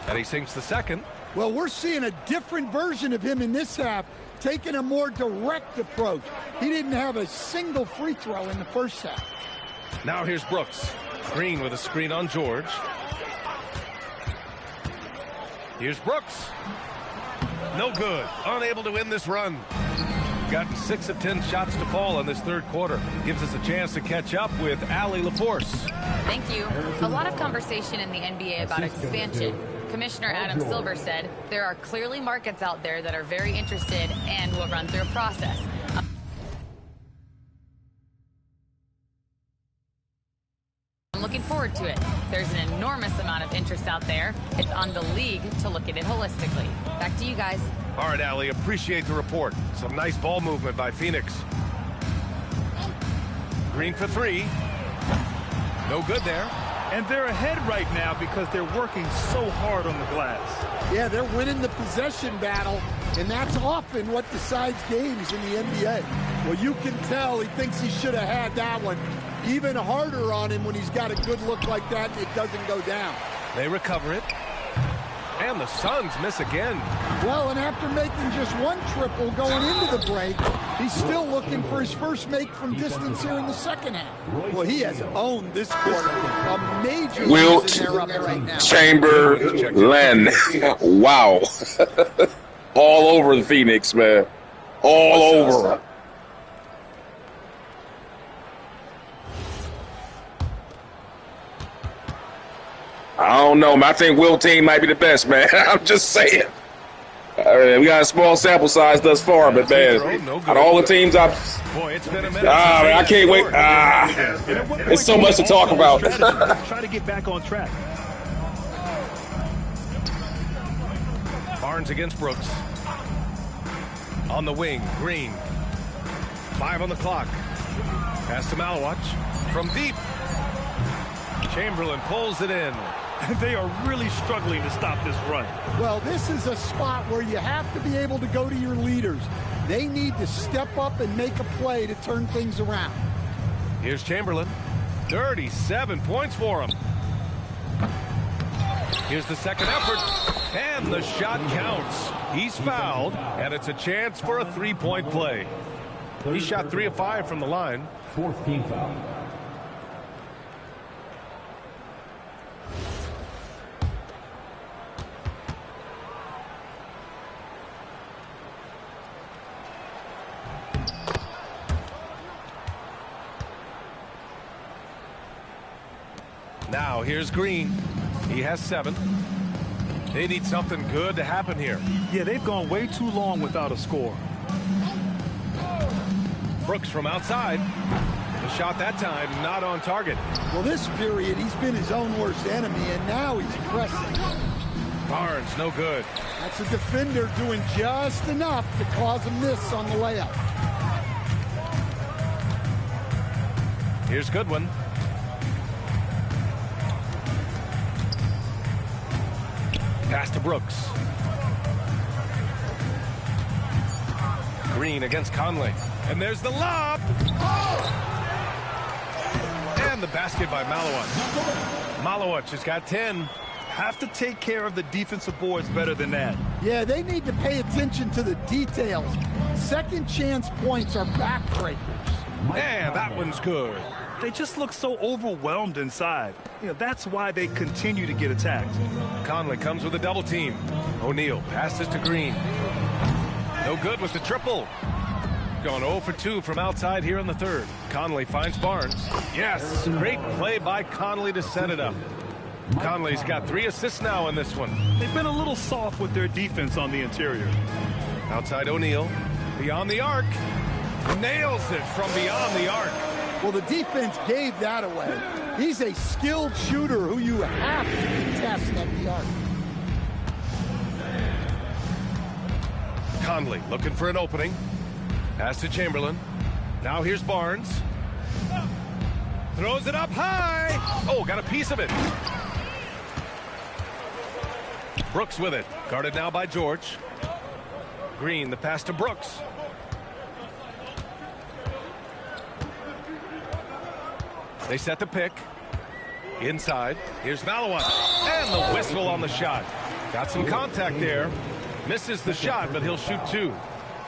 And he sinks the second. Well, we're seeing a different version of him in this half, taking a more direct approach. He didn't have a single free throw in the first half. Now here's Brooks. Green with a screen on George. Here's Brooks. No good. Unable to win this run. Gotten 6 of 10 shots to fall in this third quarter. Gives us a chance to catch up with Allie LaForce. Thank you. A lot of conversation in the NBA about expansion. Commissioner Adam Silver said there are clearly markets out there that are very interested and will run through a process. I'm looking forward to it. There's an enormous amount of interest out there. It's on the league to look at it holistically. Back to you guys. All right, Allie, appreciate the report. Some nice ball movement by Phoenix. Green for 3. No good there. And they're ahead right now because they're working so hard on the glass. Yeah, they're winning the possession battle, and that's often what decides games in the NBA. Well, you can tell he thinks he should have had that one. Even harder on him when he's got a good look like that and it doesn't go down. They recover it. And the Suns miss again. Well, and after making just 1 triple going into the break, he's still looking for his first make from distance here in the second half. Well, he has owned this quarter. A major Wilt, Chamberlain. Wow. All over the Phoenix, man. All over. I don't know, man. I think Wilt team might be the best, man. I'm just saying. We got a small sample size thus far, but man, out of all the teams I've... Boy, it's been a minute. Man, I can't wait. It's so much to talk about. Try to get back on track. Barnes against Brooks. On the wing, Green. 5 on the clock. Pass to Malawach. From deep. Chamberlain pulls it in. They are really struggling to stop this run. Well, this is a spot where you have to be able to go to your leaders. They need to step up and make a play to turn things around. Here's Chamberlain. 37 points for him. Here's the second effort. And the shot counts. He's fouled, and it's a chance for a 3-point play. He shot 3 of 5 from the line. 4th team foul. Now here's Green. He has 7. They need something good to happen here. Yeah, they've gone way too long without a score. Brooks from outside. The shot that time not on target. Well, this period, he's been his own worst enemy, and now he's pressing. Barnes, no good. That's a defender doing just enough to cause a miss on the layup. Here's Goodwin. Pass to Brooks. Green against Conley. And there's the lob. And the basket by Malawach. Malawach has got 10. Have to take care of the defensive boards better than that. Yeah, they need to pay attention to the details. Second chance points are backbreakers. And that one's good. They just look so overwhelmed inside. You know, that's why they continue to get attacked. Conley comes with a double team. O'Neal passes to Green. No good with the triple. Going 0 for 2 from outside here in the third. Conley finds Barnes. Yes, great play by Conley to set it up. Conley's got 3 assists now in this one. They've been a little soft with their defense on the interior. Outside O'Neal, beyond the arc. Nails it from beyond the arc. Well, the defense gave that away. He's a skilled shooter who you have to contest at the arc. Conley looking for an opening. Pass to Chamberlain. Now here's Barnes. Throws it up high. Oh, got a piece of it. Brooks with it. Guarded now by George. Green, the pass to Brooks. They set the pick. Inside. Here's Malawat. And the whistle on the shot. Got some contact there. Misses the shot, but he'll shoot 2.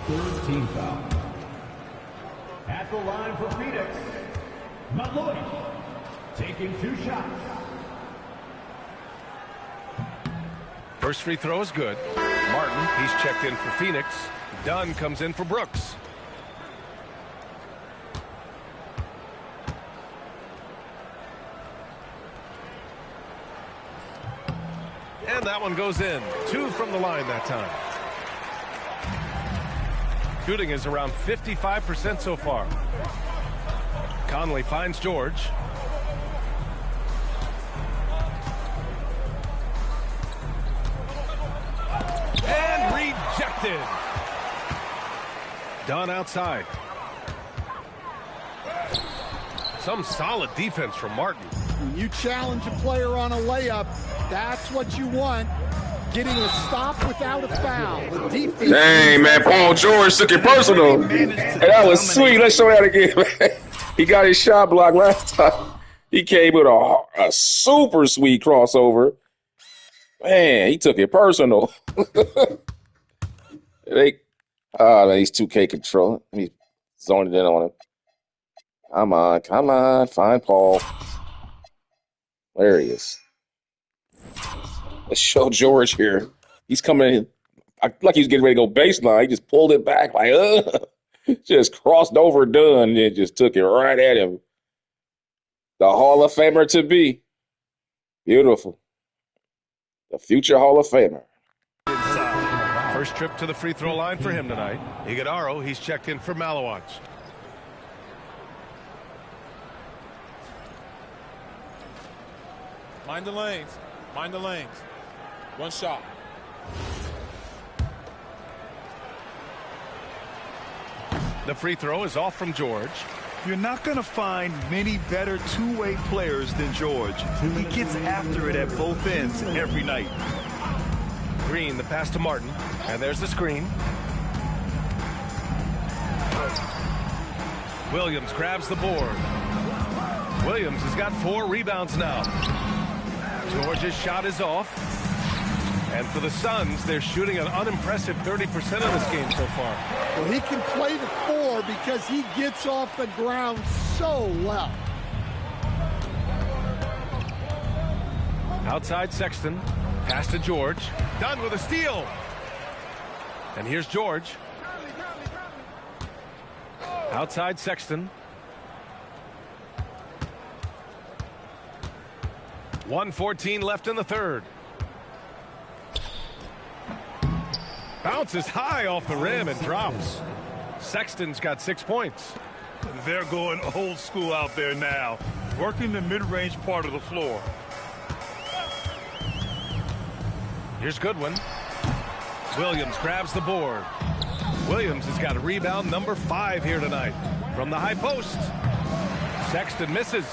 Third team foul. At the line for Phoenix, Malloy taking 2 shots. First free throw is good. Martin, he's checked in for Phoenix. Dunn comes in for Brooks. And that one goes in. 2 from the line that time. Shooting is around 55% so far. Conley finds George. And rejected. Dunn outside. Some solid defense from Martin. When you challenge a player on a layup, that's what you want. Getting a stop without a foul. The defense. Dang, man, Paul George took it personal. Hey, that was sweet. Let's show that again, man. He got his shot blocked last time. He came with a super sweet crossover. Man, he took it personal. These 2K control. Let me zone it in on him. Come on. Find Paul. There he is. Let's show George here. He's coming in like he was getting ready to go baseline. He just pulled it back like, just crossed over Dunn and just took it right at him. The Hall of Famer to be. Beautiful. The future Hall of Famer. First trip to the free throw line for him tonight. Iguodaro, he's checked in for Malawat. Mind the lanes. Mind the lanes. One shot. The free throw is off from George. You're not going to find many better two-way players than George. He gets after it at both ends every night. Green, the pass to Martin. And there's the screen. Williams grabs the board. Williams has got 4 rebounds now. George's shot is off. And for the Suns, they're shooting an unimpressive 30% of this game so far. Well, he can play the 4 because he gets off the ground so well. Outside Sexton. Pass to George. Dunn with a steal. And here's George. Outside Sexton. 1:14 left in the third. Bounces high off the rim and drops. Sexton's got 6 points. They're going old school out there now, working the mid-range part of the floor. Here's Goodwin. Williams grabs the board. Williams has got a rebound number 5 here tonight from the high post. Sexton misses.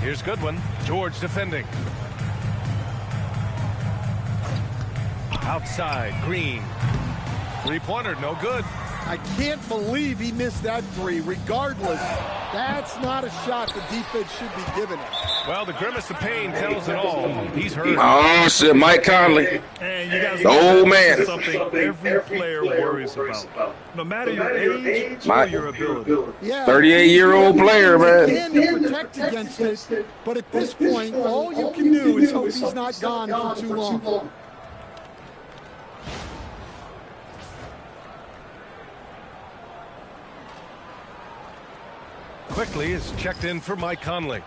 Here's Goodwin. George defending. Outside, Green. Three-pointer, no good. I can't believe he missed that 3. Regardless, that's not a shot the defense should be giving him. Well, the grimace of pain tells it all. He's hurt. Oh, shit, Mike Conley. And you guys the old man. Something every player worries about. No matter your age or your ability. Yeah, 38-year-old player, man. He can protect against it, but at this point, all you can do is hope he's not gone for too long. quickly is checked in for Mike Conley.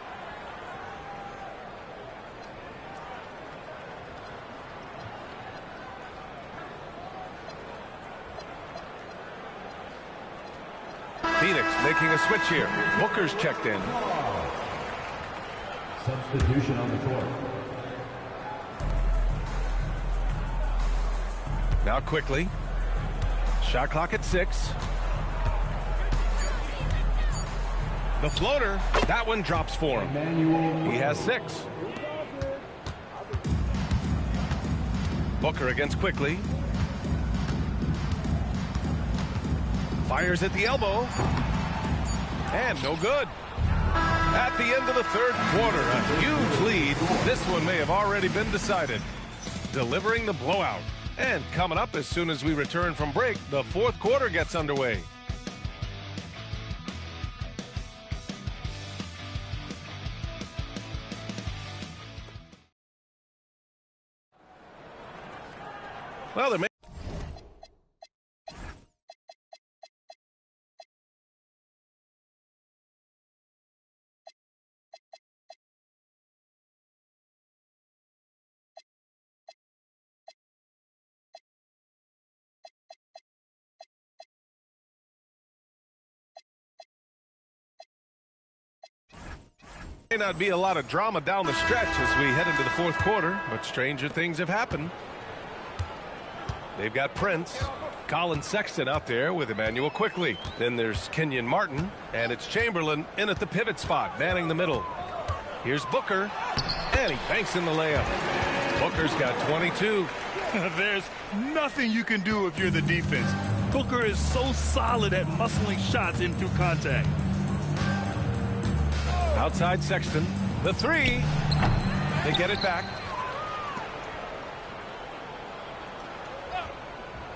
Phoenix making a switch here. Booker's checked in. Substitution on the court. Now quickly. Shot clock at 6. The floater. That one drops for him. He has 6. Booker against quickly. Fires at the elbow. And no good. At the end of the third quarter, a huge lead. This one may have already been decided. Delivering the blowout. And coming up as soon as we return from break, the fourth quarter gets underway. Well, there may not be a lot of drama down the stretch as we head into the fourth quarter, but stranger things have happened. They've got Prince, Colin Sexton out there with Emmanuel quickly. Then there's Kenyon Martin, and it's Chamberlain in at the pivot spot, manning the middle. Here's Booker, and he banks in the layup. Booker's got 22. There's nothing you can do if you're the defense. Booker is so solid at muscling shots in through contact. Outside Sexton, the 3. They get it back.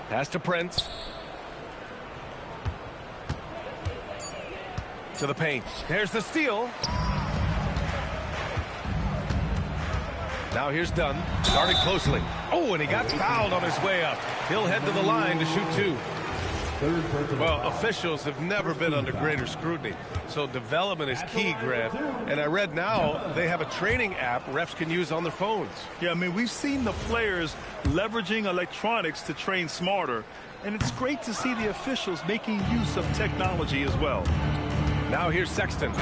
Pass to Prince. To the paint. There's the steal. Now here's Dunn, starting closely. Oh, and he got fouled on his way up. He'll head to the line to shoot 2. Well, officials have never been under greater scrutiny, so development is key, Grant. And I read now they have a training app refs can use on their phones. Yeah, I mean, we've seen the players leveraging electronics to train smarter, and it's great to see the officials making use of technology as well. Now here's Sexton.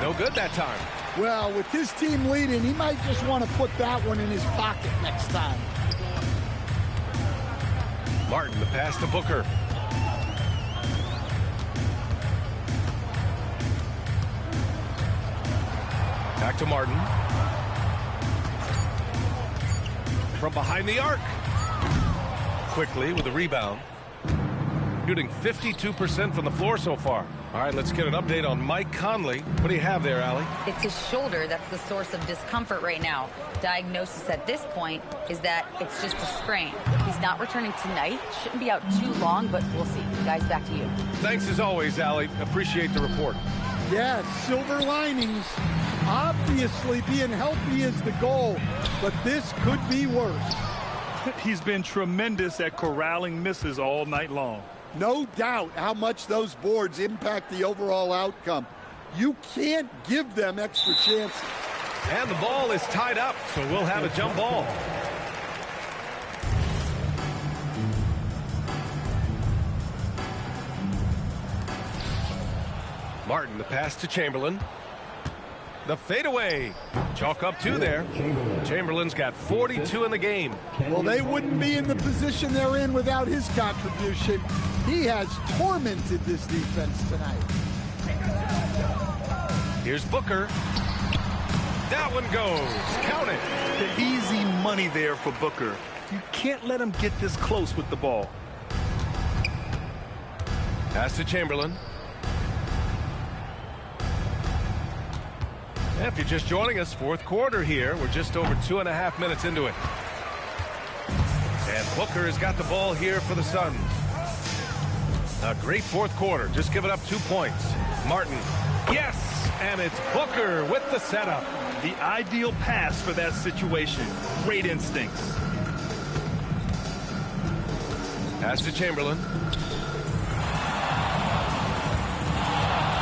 No good that time. Well, with his team leading, he might just want to put that one in his pocket next time. Martin, the pass to Booker. Back to Martin. From behind the arc. Quickly with a rebound. Shooting 52% from the floor so far. All right, let's get an update on Mike Conley. What do you have there, Allie? It's his shoulder that's the source of discomfort right now. Diagnosis at this point is that it's just a sprain. He's not returning tonight. Shouldn't be out too long, but we'll see. Guys, back to you. Thanks as always, Allie. Appreciate the report. Yeah, silver linings. Obviously, being healthy is the goal, but this could be worse. He's been tremendous at corralling misses all night long. No doubt how much those boards impact the overall outcome. You can't give them extra chances. And the ball is tied up, so we'll have a jump ball. Martin, the pass to Chamberlain. The fadeaway. Chalk up 2 there. Chamberlain's got 42 in the game. Well, they wouldn't be in the position they're in without his contribution. He has tormented this defense tonight. Here's Booker. That one goes. Count it. The easy money there for Booker. You can't let him get this close with the ball. Pass to Chamberlain. If you're just joining us, fourth quarter here. We're just over 2.5 minutes into it. And Booker has got the ball here for the Suns. A great fourth quarter. Just giving up 2 points. Martin. Yes! And it's Booker with the setup. The ideal pass for that situation. Great instincts. Pass to Chamberlain.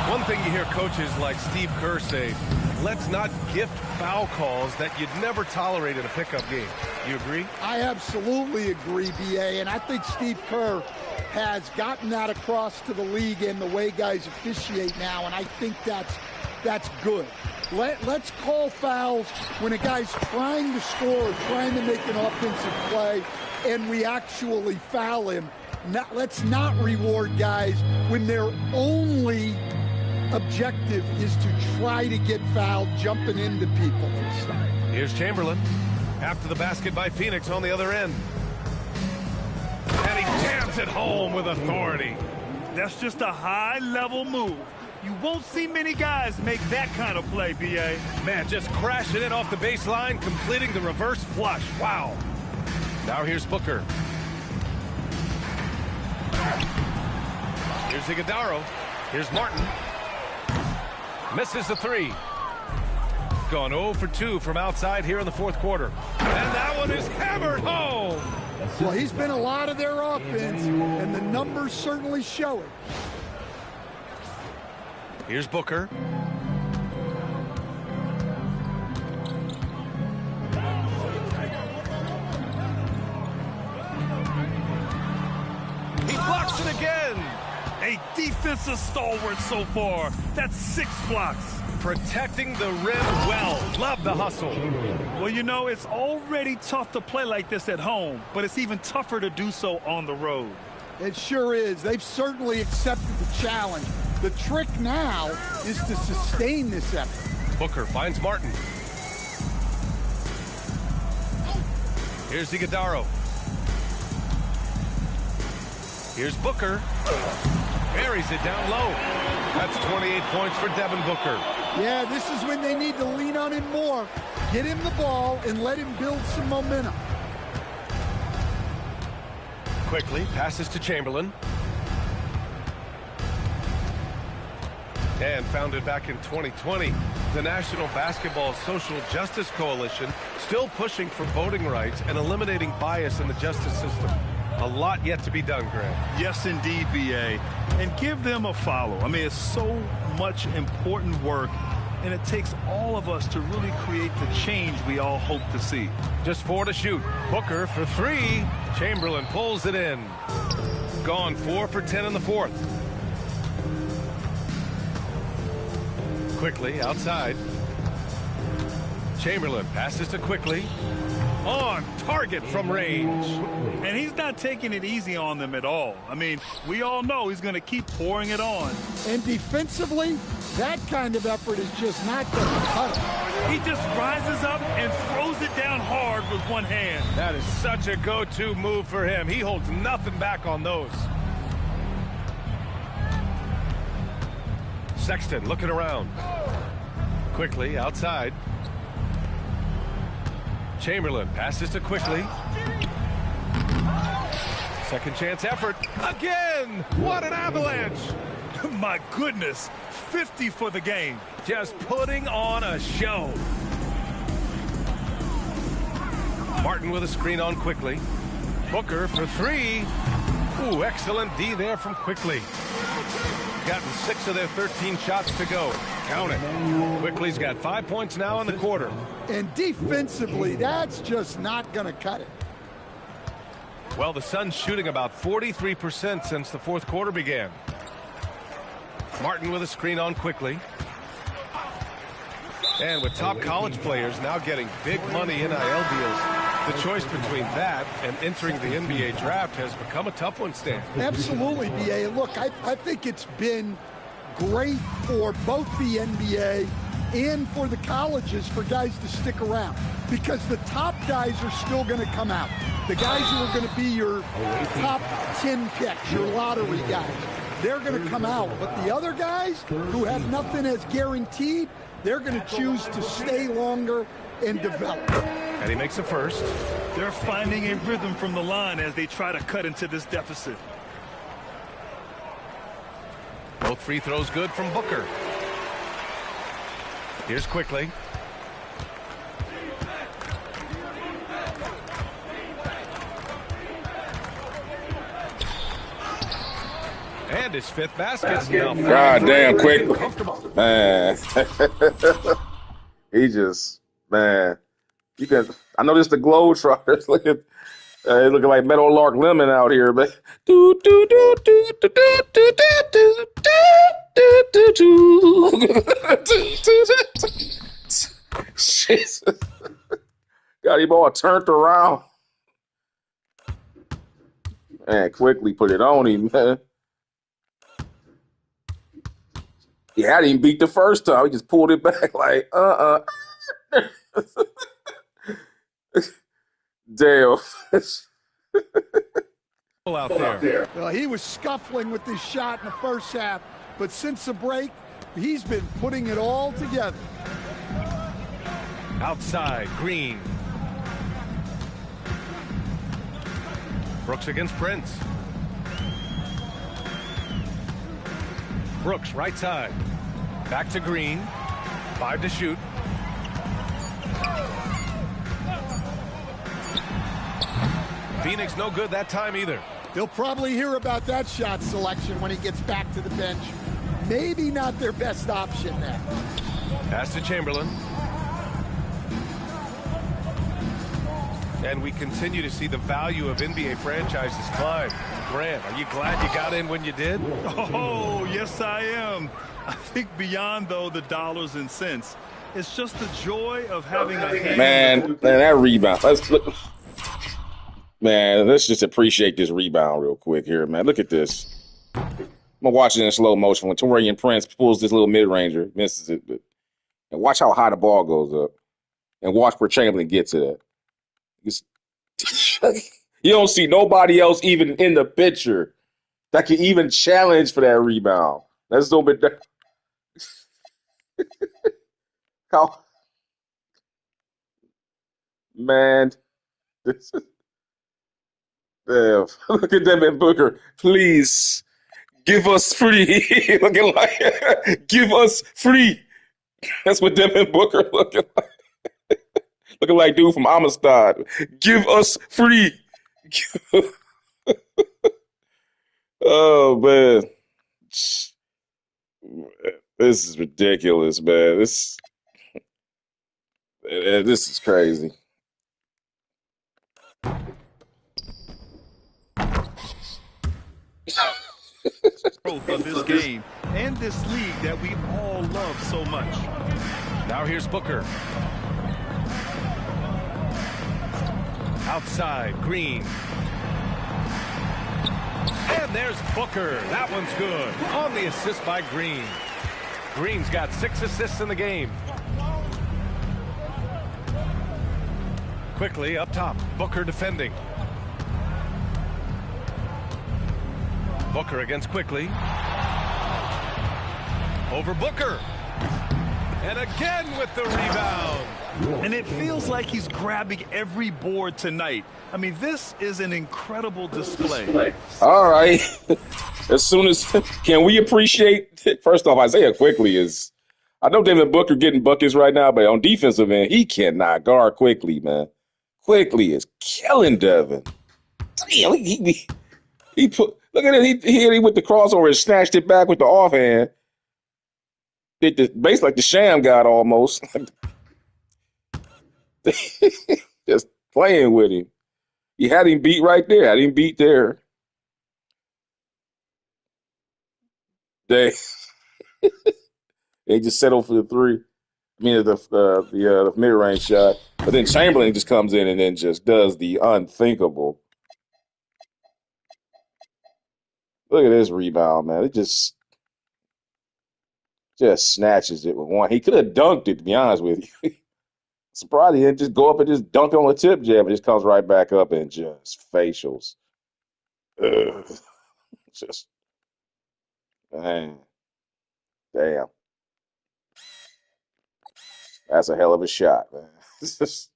Well, One thing you hear coaches like Steve Kerr say, let's not gift foul calls that you'd never tolerate in a pickup game. You agree? I absolutely agree, B.A., and I think Steve Kerr has gotten that across to the league and the way guys officiate now, and I think that's good. Let's call fouls when a guy's trying to score or trying to make an offensive play and we actually foul him. Let's not reward guys when their only objective is to try to get fouled, jumping into people and stuff. Here's Chamberlain. After the basket by Phoenix on the other end. And he jams it home with authority. That's just a high-level move. You won't see many guys make that kind of play, B.A. Man, just crashing it off the baseline, completing the reverse flush. Wow. Now here's Booker. Here's Iguodala. Here's Martin. Misses the three. Gone 0 for 2 from outside here in the fourth quarter. And that one is hammered home. Well, he's been a lot of their offense, and the numbers certainly show it. Here's Booker. He blocks it again. A defensive stalwart so far. That's 6 blocks. Protecting the rim well. Love the hustle. Well, you know, it's already tough to play like this at home, but it's even tougher to do so on the road. It sure is. They've certainly accepted the challenge. The trick now is to sustain this effort. Booker finds Martin. Here's Iguodala. Here's Booker. Buries it down low. That's 28 points for Devin Booker. Yeah, this is when they need to lean on him more. Get him the ball and let him build some momentum. Quickly passes to Chamberlain. And founded back in 2020, the National Basketball Social Justice Coalition still pushing for voting rights and eliminating bias in the justice system. A lot yet to be done, Grant. Yes, indeed, B.A. And give them a follow. I mean, it's so much important work, and it takes all of us to really create the change we all hope to see. Just 4 to shoot. Booker for 3. Chamberlain pulls it in. Gone 4 for 10 in the fourth. Quickly outside. Chamberlain passes to Quickly. On target from range. And he's not taking it easy on them at all. I mean, we all know he's going to keep pouring it on. And defensively, that kind of effort is just not going to cut it. He just rises up and throws it down hard with one hand. That is such a go-to move for him. He holds nothing back on those. Sexton looking around. Quickly outside. Chamberlain passes to Quickly. Second chance effort. Again! What an avalanche! My goodness. 50 for the game. Just putting on a show. Martin with a screen on Quickly. Booker for 3. Ooh, excellent D there from Quickly. Gotten 6 of their 13 shots to go. Count it. Quickly's got 5 points now in the quarter. And defensively, that's just not going to cut it. Well, the Suns shooting about 43% since the fourth quarter began. Martin with a screen on Quickly. And with top college players now getting big money NIL deals, the choice between that and entering the NBA draft has become a tough one, Stan. Absolutely, B.A. Look, I think it's been great for both the NBA and for the colleges for guys to stick around because the top guys are still going to come out. The guys who are going to be your top 10 picks, your lottery guys, they're going to come out. But the other guys who have nothing as guaranteed, they're going to choose to stay longer and develop. And he makes a first. They're finding a rhythm from the line as they try to cut into this deficit. Both free throws good from Booker. Here's Quickly. And And his 5th basket. God damn quick. Man. He just, man. You can, I know this the Globetrotters. Look at, looking like Meadowlark Lemon out here, man. Do, do, do, do, do, do, do, do, do, do, do, do. Jesus. Got him all turned around. Man, quickly put it on him, man. He hadn't even beat the first time. He just pulled it back like, Damn. Out there. Well, he was scuffling with this shot in the first half, but since the break, he's been putting it all together. Outside, Green. Brooks against Prince. Brooks, right side. Back to Green. 5 to shoot. Phoenix no good that time either. He'll probably hear about that shot selection when he gets back to the bench. Maybe not their best option there. Pass to Chamberlain. And we continue to see the value of NBA franchises climb. Grant, are you glad you got in when you did? Oh, yes, I am. I think beyond, though, the dollars and cents, it's just the joy of having a hand. Man, that rebound. Let's just appreciate this rebound real quick here, man. Look at this. I'm watching in slow motion when Taurean Prince pulls this little mid-ranger, misses it. And watch how high the ball goes up. And watch where Chamberlain gets to that. You don't see nobody else even in the picture that can even challenge for that rebound. That's a little bit. How, man, this is. Look at Devin Booker. Please give us free. Looking like give us free. That's what Devin Booker looking like. Looking like dude from Amistad. Give us free. Oh, man. This is ridiculous, man. This is crazy. Growth of this game and this league that we all love so much. Now here's Booker. Outside, Green. And there's Booker. That one's good. On the assist by Green. Green's got 6 assists in the game. Quickly up top. Booker defending. Booker against Quickly. Over Booker. And again with the rebound. And it feels like he's grabbing every board tonight. I mean, this is an incredible display. All right. As soon as, can we appreciate, first off, Isaiah Quickly is, I know Devin Booker getting buckets right now, but on defensive end, he cannot guard Quickly, man. Quickly is killing Devin. Damn, he put, look at it, he hit it with the crossover and snatched it back with the offhand. Did the base like the Sham got almost. Just playing with him. He had him beat right there. Had him beat there. They just settled for the three. I mean, the mid-range shot. But then Chamberlain just comes in and then just does the unthinkable. Look at this rebound, man. It just snatches it with one. He could have dunked it, to be honest with you. Surprised he didn't just go up and just dunk it on the tip jab. It just comes right back up and just facials. Just, man. Damn. That's a hell of a shot, man. Such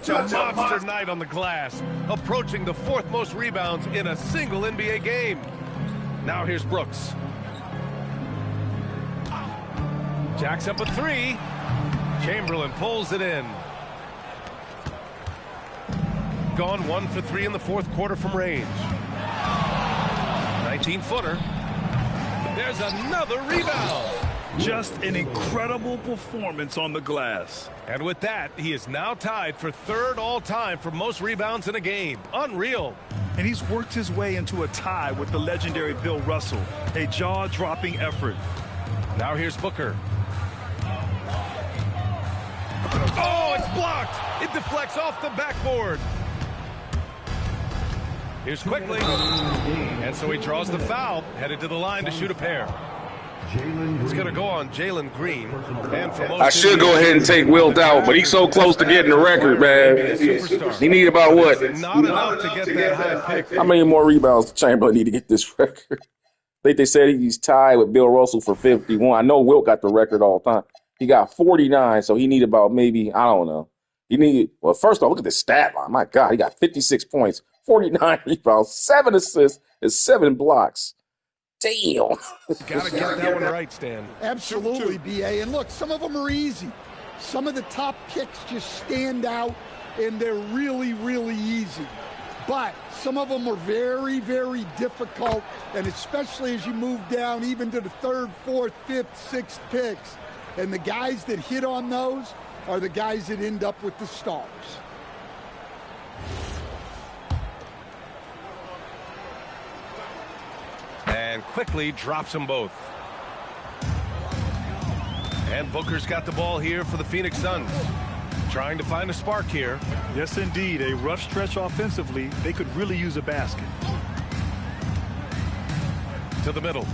a monster night on the glass, approaching the 4th most rebounds in a single NBA game. Now here's Brooks. Jacks up a 3. Chamberlain pulls it in. Gone 1 for 3 in the 4th quarter from range. 15-footer. There's another rebound. Just an incredible performance on the glass. And with that, he is now tied for third all-time for most rebounds in a game. Unreal. And he's worked his way into a tie with the legendary Bill Russell. A jaw-dropping effort. Now here's Booker. Oh, it's blocked. It deflects off the backboard. Here's quickly. And so he draws the foul, headed to the line to shoot a pair. It's going to go on Jalen Green. And for most I should go ahead and take Wilt out, but he's so close to getting the record, man. He need about what? Not enough to get that high pick. How many more rebounds does Chamberlain need to get this record? I think they said he's tied with Bill Russell for 51. I know Wilt got the record all the time. He got 49, so he need about maybe, I don't know. Well, first of all, look at the stat line. My God, he got 56 points, 49 rebounds, 7 assists, and 7 blocks. Damn. Got to get that one right, Stan. Absolutely, B.A. And look, some of them are easy. Some of the top picks just stand out, and they're really, really easy. But some of them are very, very difficult, and especially as you move down even to the third, fourth, fifth, sixth picks. And the guys that hit on those are the guys that end up with the stars. And quickly drops them both. And Booker's got the ball here for the Phoenix Suns. Trying to find a spark here. Yes, indeed. A rough stretch offensively. They could really use a basket. To the middle.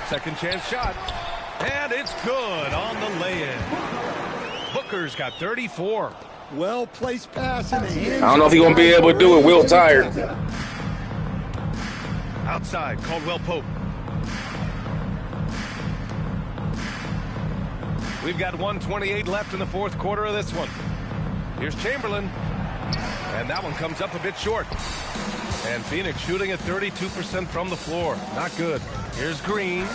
Second chance shot. And it's good on the lay-in. Booker's got 34. Well-placed pass in the hands. I don't know if he's going to be able to do it. Wilt tired. Outside, Caldwell Pope. We've got 1:28 left in the fourth quarter of this one. Here's Chamberlain. And that one comes up a bit short. And Phoenix shooting at 32% from the floor. Not good. Here's Green.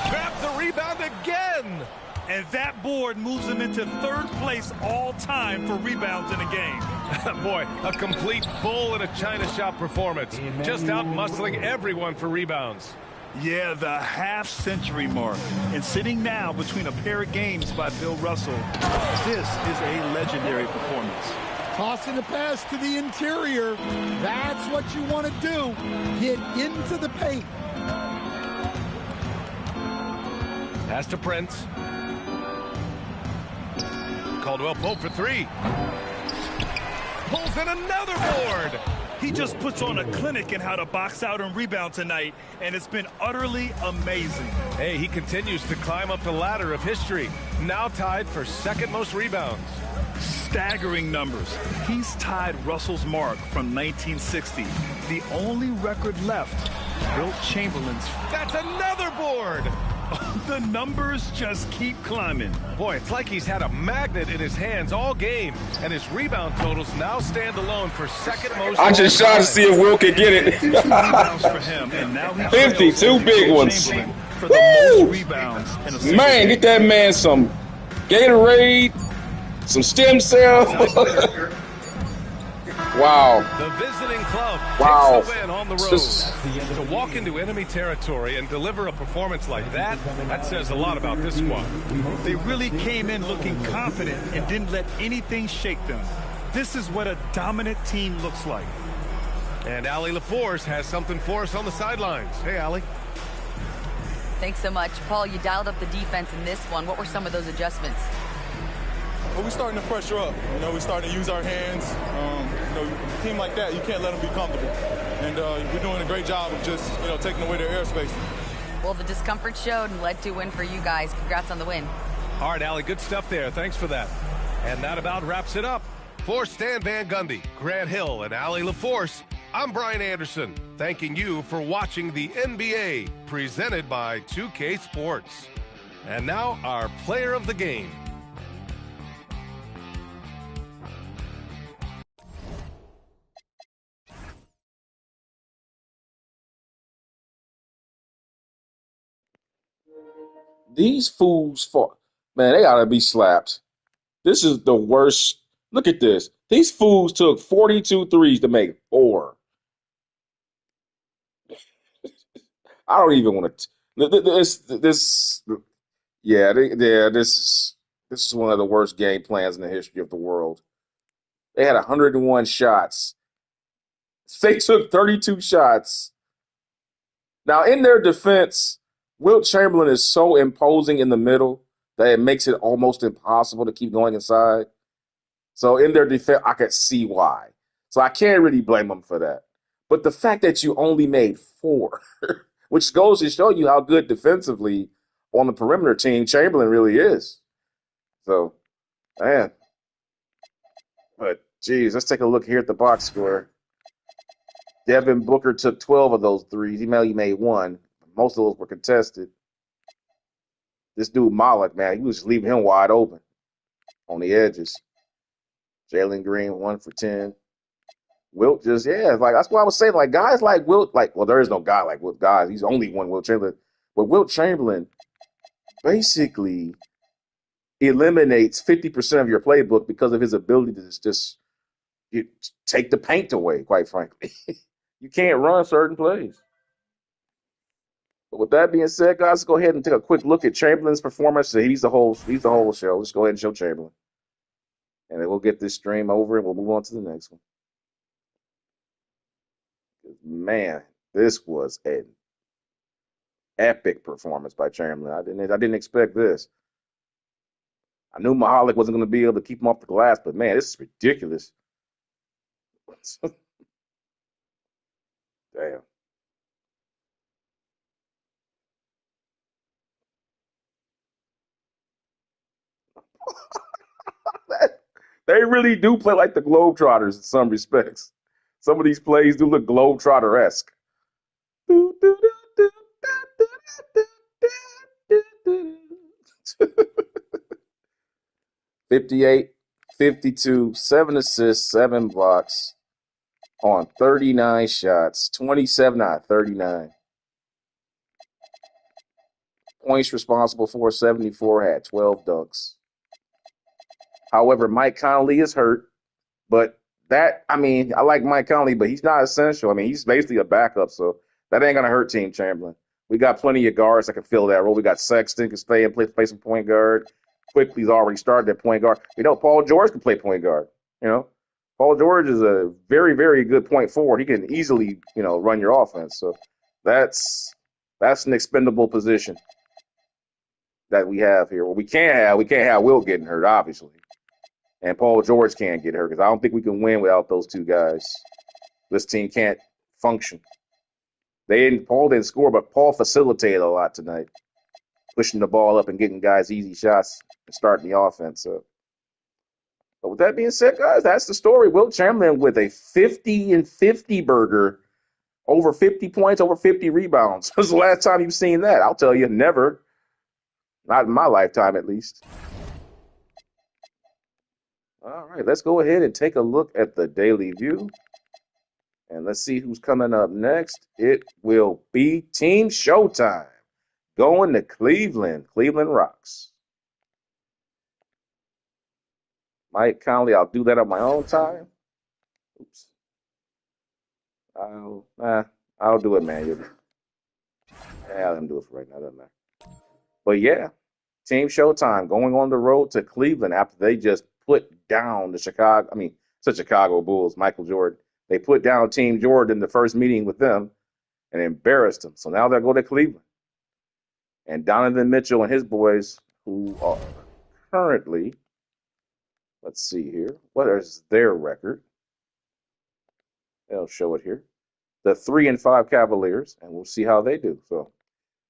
Grabs the rebound again. And that board moves him into third place all time for rebounds in a game. Boy, a complete bull in a China shop performance. Just out-muscling everyone for rebounds. Yeah, the half-century mark. And sitting now between a pair of games by Bill Russell, this is a legendary performance. Tossing a pass to the interior. That's what you want to do. Get into the paint. Pass to Prince. Caldwell Pope for three. Pulls in another board. He just puts on a clinic in how to box out and rebound tonight, and it's been utterly amazing. Hey, he continues to climb up the ladder of history. Now tied for second most rebounds. Staggering numbers. He's tied Russell's mark from 1960. The only record left, Wilt Chamberlain's. That's another board. The numbers just keep climbing. Boy, it's like he's had a magnet in his hands all game, and his rebound totals now stand alone for second most. I just tried to see if Wilt could get it. 52 rebounds for him, and now he 52 big ones. For the most rebounds in a man, get that man some Gatorade, some stem cells. Wow. The visiting club wow. takes the win on the road. To walk into enemy territory and deliver a performance like that, that says a lot about this squad. They really came in looking confident and didn't let anything shake them. This is what a dominant team looks like. And Allie LaForce has something for us on the sidelines. Hey, Allie. Thanks so much. Paul, you dialed up the defense in this one. What were some of those adjustments? Well, we're starting to pressure up. We're starting to use our hands. A team like that, you can't let them be comfortable. And we're doing a great job of just, taking away their airspace. Well, the discomfort showed and led to a win for you guys. Congrats on the win. All right, Allie, good stuff there. Thanks for that. And that about wraps it up. For Stan Van Gundy, Grant Hill, and Allie LaForce, I'm Brian Anderson, thanking you for watching the NBA, presented by 2K Sports. And now, our player of the game. These fools, man, they gotta be slapped. This is the worst. Look at this. These fools took 42 threes to make 4. I don't even want to. This is one of the worst game plans in the history of the world. They had 101 shots. They took 32 shots. Now, in their defense, Wilt Chamberlain is so imposing in the middle that it makes it almost impossible to keep going inside. So in their defense, I could see why. So I can't really blame them for that. But the fact that you only made 4, which goes to show you how good defensively on the perimeter team Chamberlain really is. So, man. But, geez, let's take a look here at the box score. Devin Booker took 12 of those threes. He only made 1. Most of those were contested. This dude Malik, man, he was just leaving him wide open on the edges. Jalen Green, 1 for 10. Wilt just, that's what I was saying. Like, guys like Wilt, there is no guy like Wilt. Guys, he's only one Wilt Chamberlain. But Wilt Chamberlain basically eliminates 50% of your playbook because of his ability to just take the paint away, quite frankly. You can't run certain plays. But with that being said, guys, let's go ahead and take a quick look at Chamberlain's performance. So he's the whole show. Let's go ahead and show Chamberlain. And then we'll get this stream over and we'll move on to the next one. Man, this was an epic performance by Chamberlain. I didn't expect this. I knew Mahalik wasn't going to be able to keep him off the glass, but man, this is ridiculous. Damn. They really do play like the Globetrotters in some respects. Some of these plays do look Globetrotter-esque. 58, 52, 7 assists, 7 blocks on 39 shots, 27 out of 39. Points responsible for 74, had 12 dunks. However, Mike Conley is hurt, but I like Mike Conley, but he's not essential. He's basically a backup, so that ain't going to hurt Team Chamberlain. We got plenty of guards that can fill that role. We got Sexton can stay and play some point guard. Quickly's already started at point guard. Paul George can play point guard. Paul George is a very, very good point forward. He can easily, run your offense. So that's an expendable position that we have here. Well, we can't have Wilt getting hurt, obviously. And Paul George can't get hurt because I don't think we can win without those two guys. This team can't function. Paul didn't score, but Paul facilitated a lot tonight, pushing the ball up and getting guys easy shots and starting the offense up. But with that being said, guys, that's the story. Wilt Chamberlain with a 50-50 burger, over 50 points, over 50 rebounds. When's the last time you've seen that? I'll tell you, never. Not in my lifetime, at least. All right, let's go ahead and take a look at the Daily View. And let's see who's coming up next. It will be Team Showtime going to Cleveland. Cleveland rocks. Mike Conley, I'll do that on my own time. Oops. I'll do it, man. I'll let him do it for right now. Doesn't matter. But yeah, Team Showtime going on the road to Cleveland after they just put down the Chicago Bulls, Michael Jordan. They put down Team Jordan in the first meeting with them and embarrassed them. So now they'll go to Cleveland. And Donovan Mitchell and his boys, who are currently, let's see here, what is their record? They'll show it here. The 3-5 Cavaliers, and we'll see how they do. So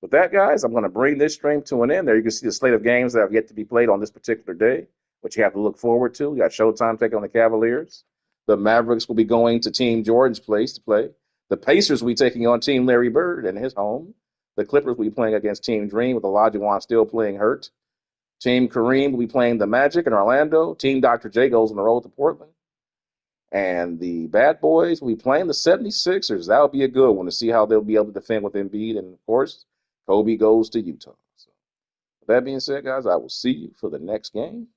with that, guys, I'm going to bring this stream to an end. There you can see the slate of games that have yet to be played on this particular day, which you have to look forward to. We got Showtime taking on the Cavaliers. The Mavericks will be going to Team Jordan's place to play. The Pacers will be taking on Team Larry Bird in his home. The Clippers will be playing against Team Dream with Olajuwon still playing hurt. Team Kareem will be playing the Magic in Orlando. Team Dr. J goes on the road to Portland. And the Bad Boys will be playing the 76ers. That'll be a good one to see how they'll be able to defend with Embiid. And, of course, Kobe goes to Utah. So, with that being said, guys, I will see you for the next game,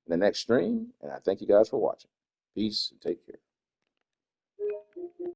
in the next stream. And I thank you guys for watching. Peace and take care.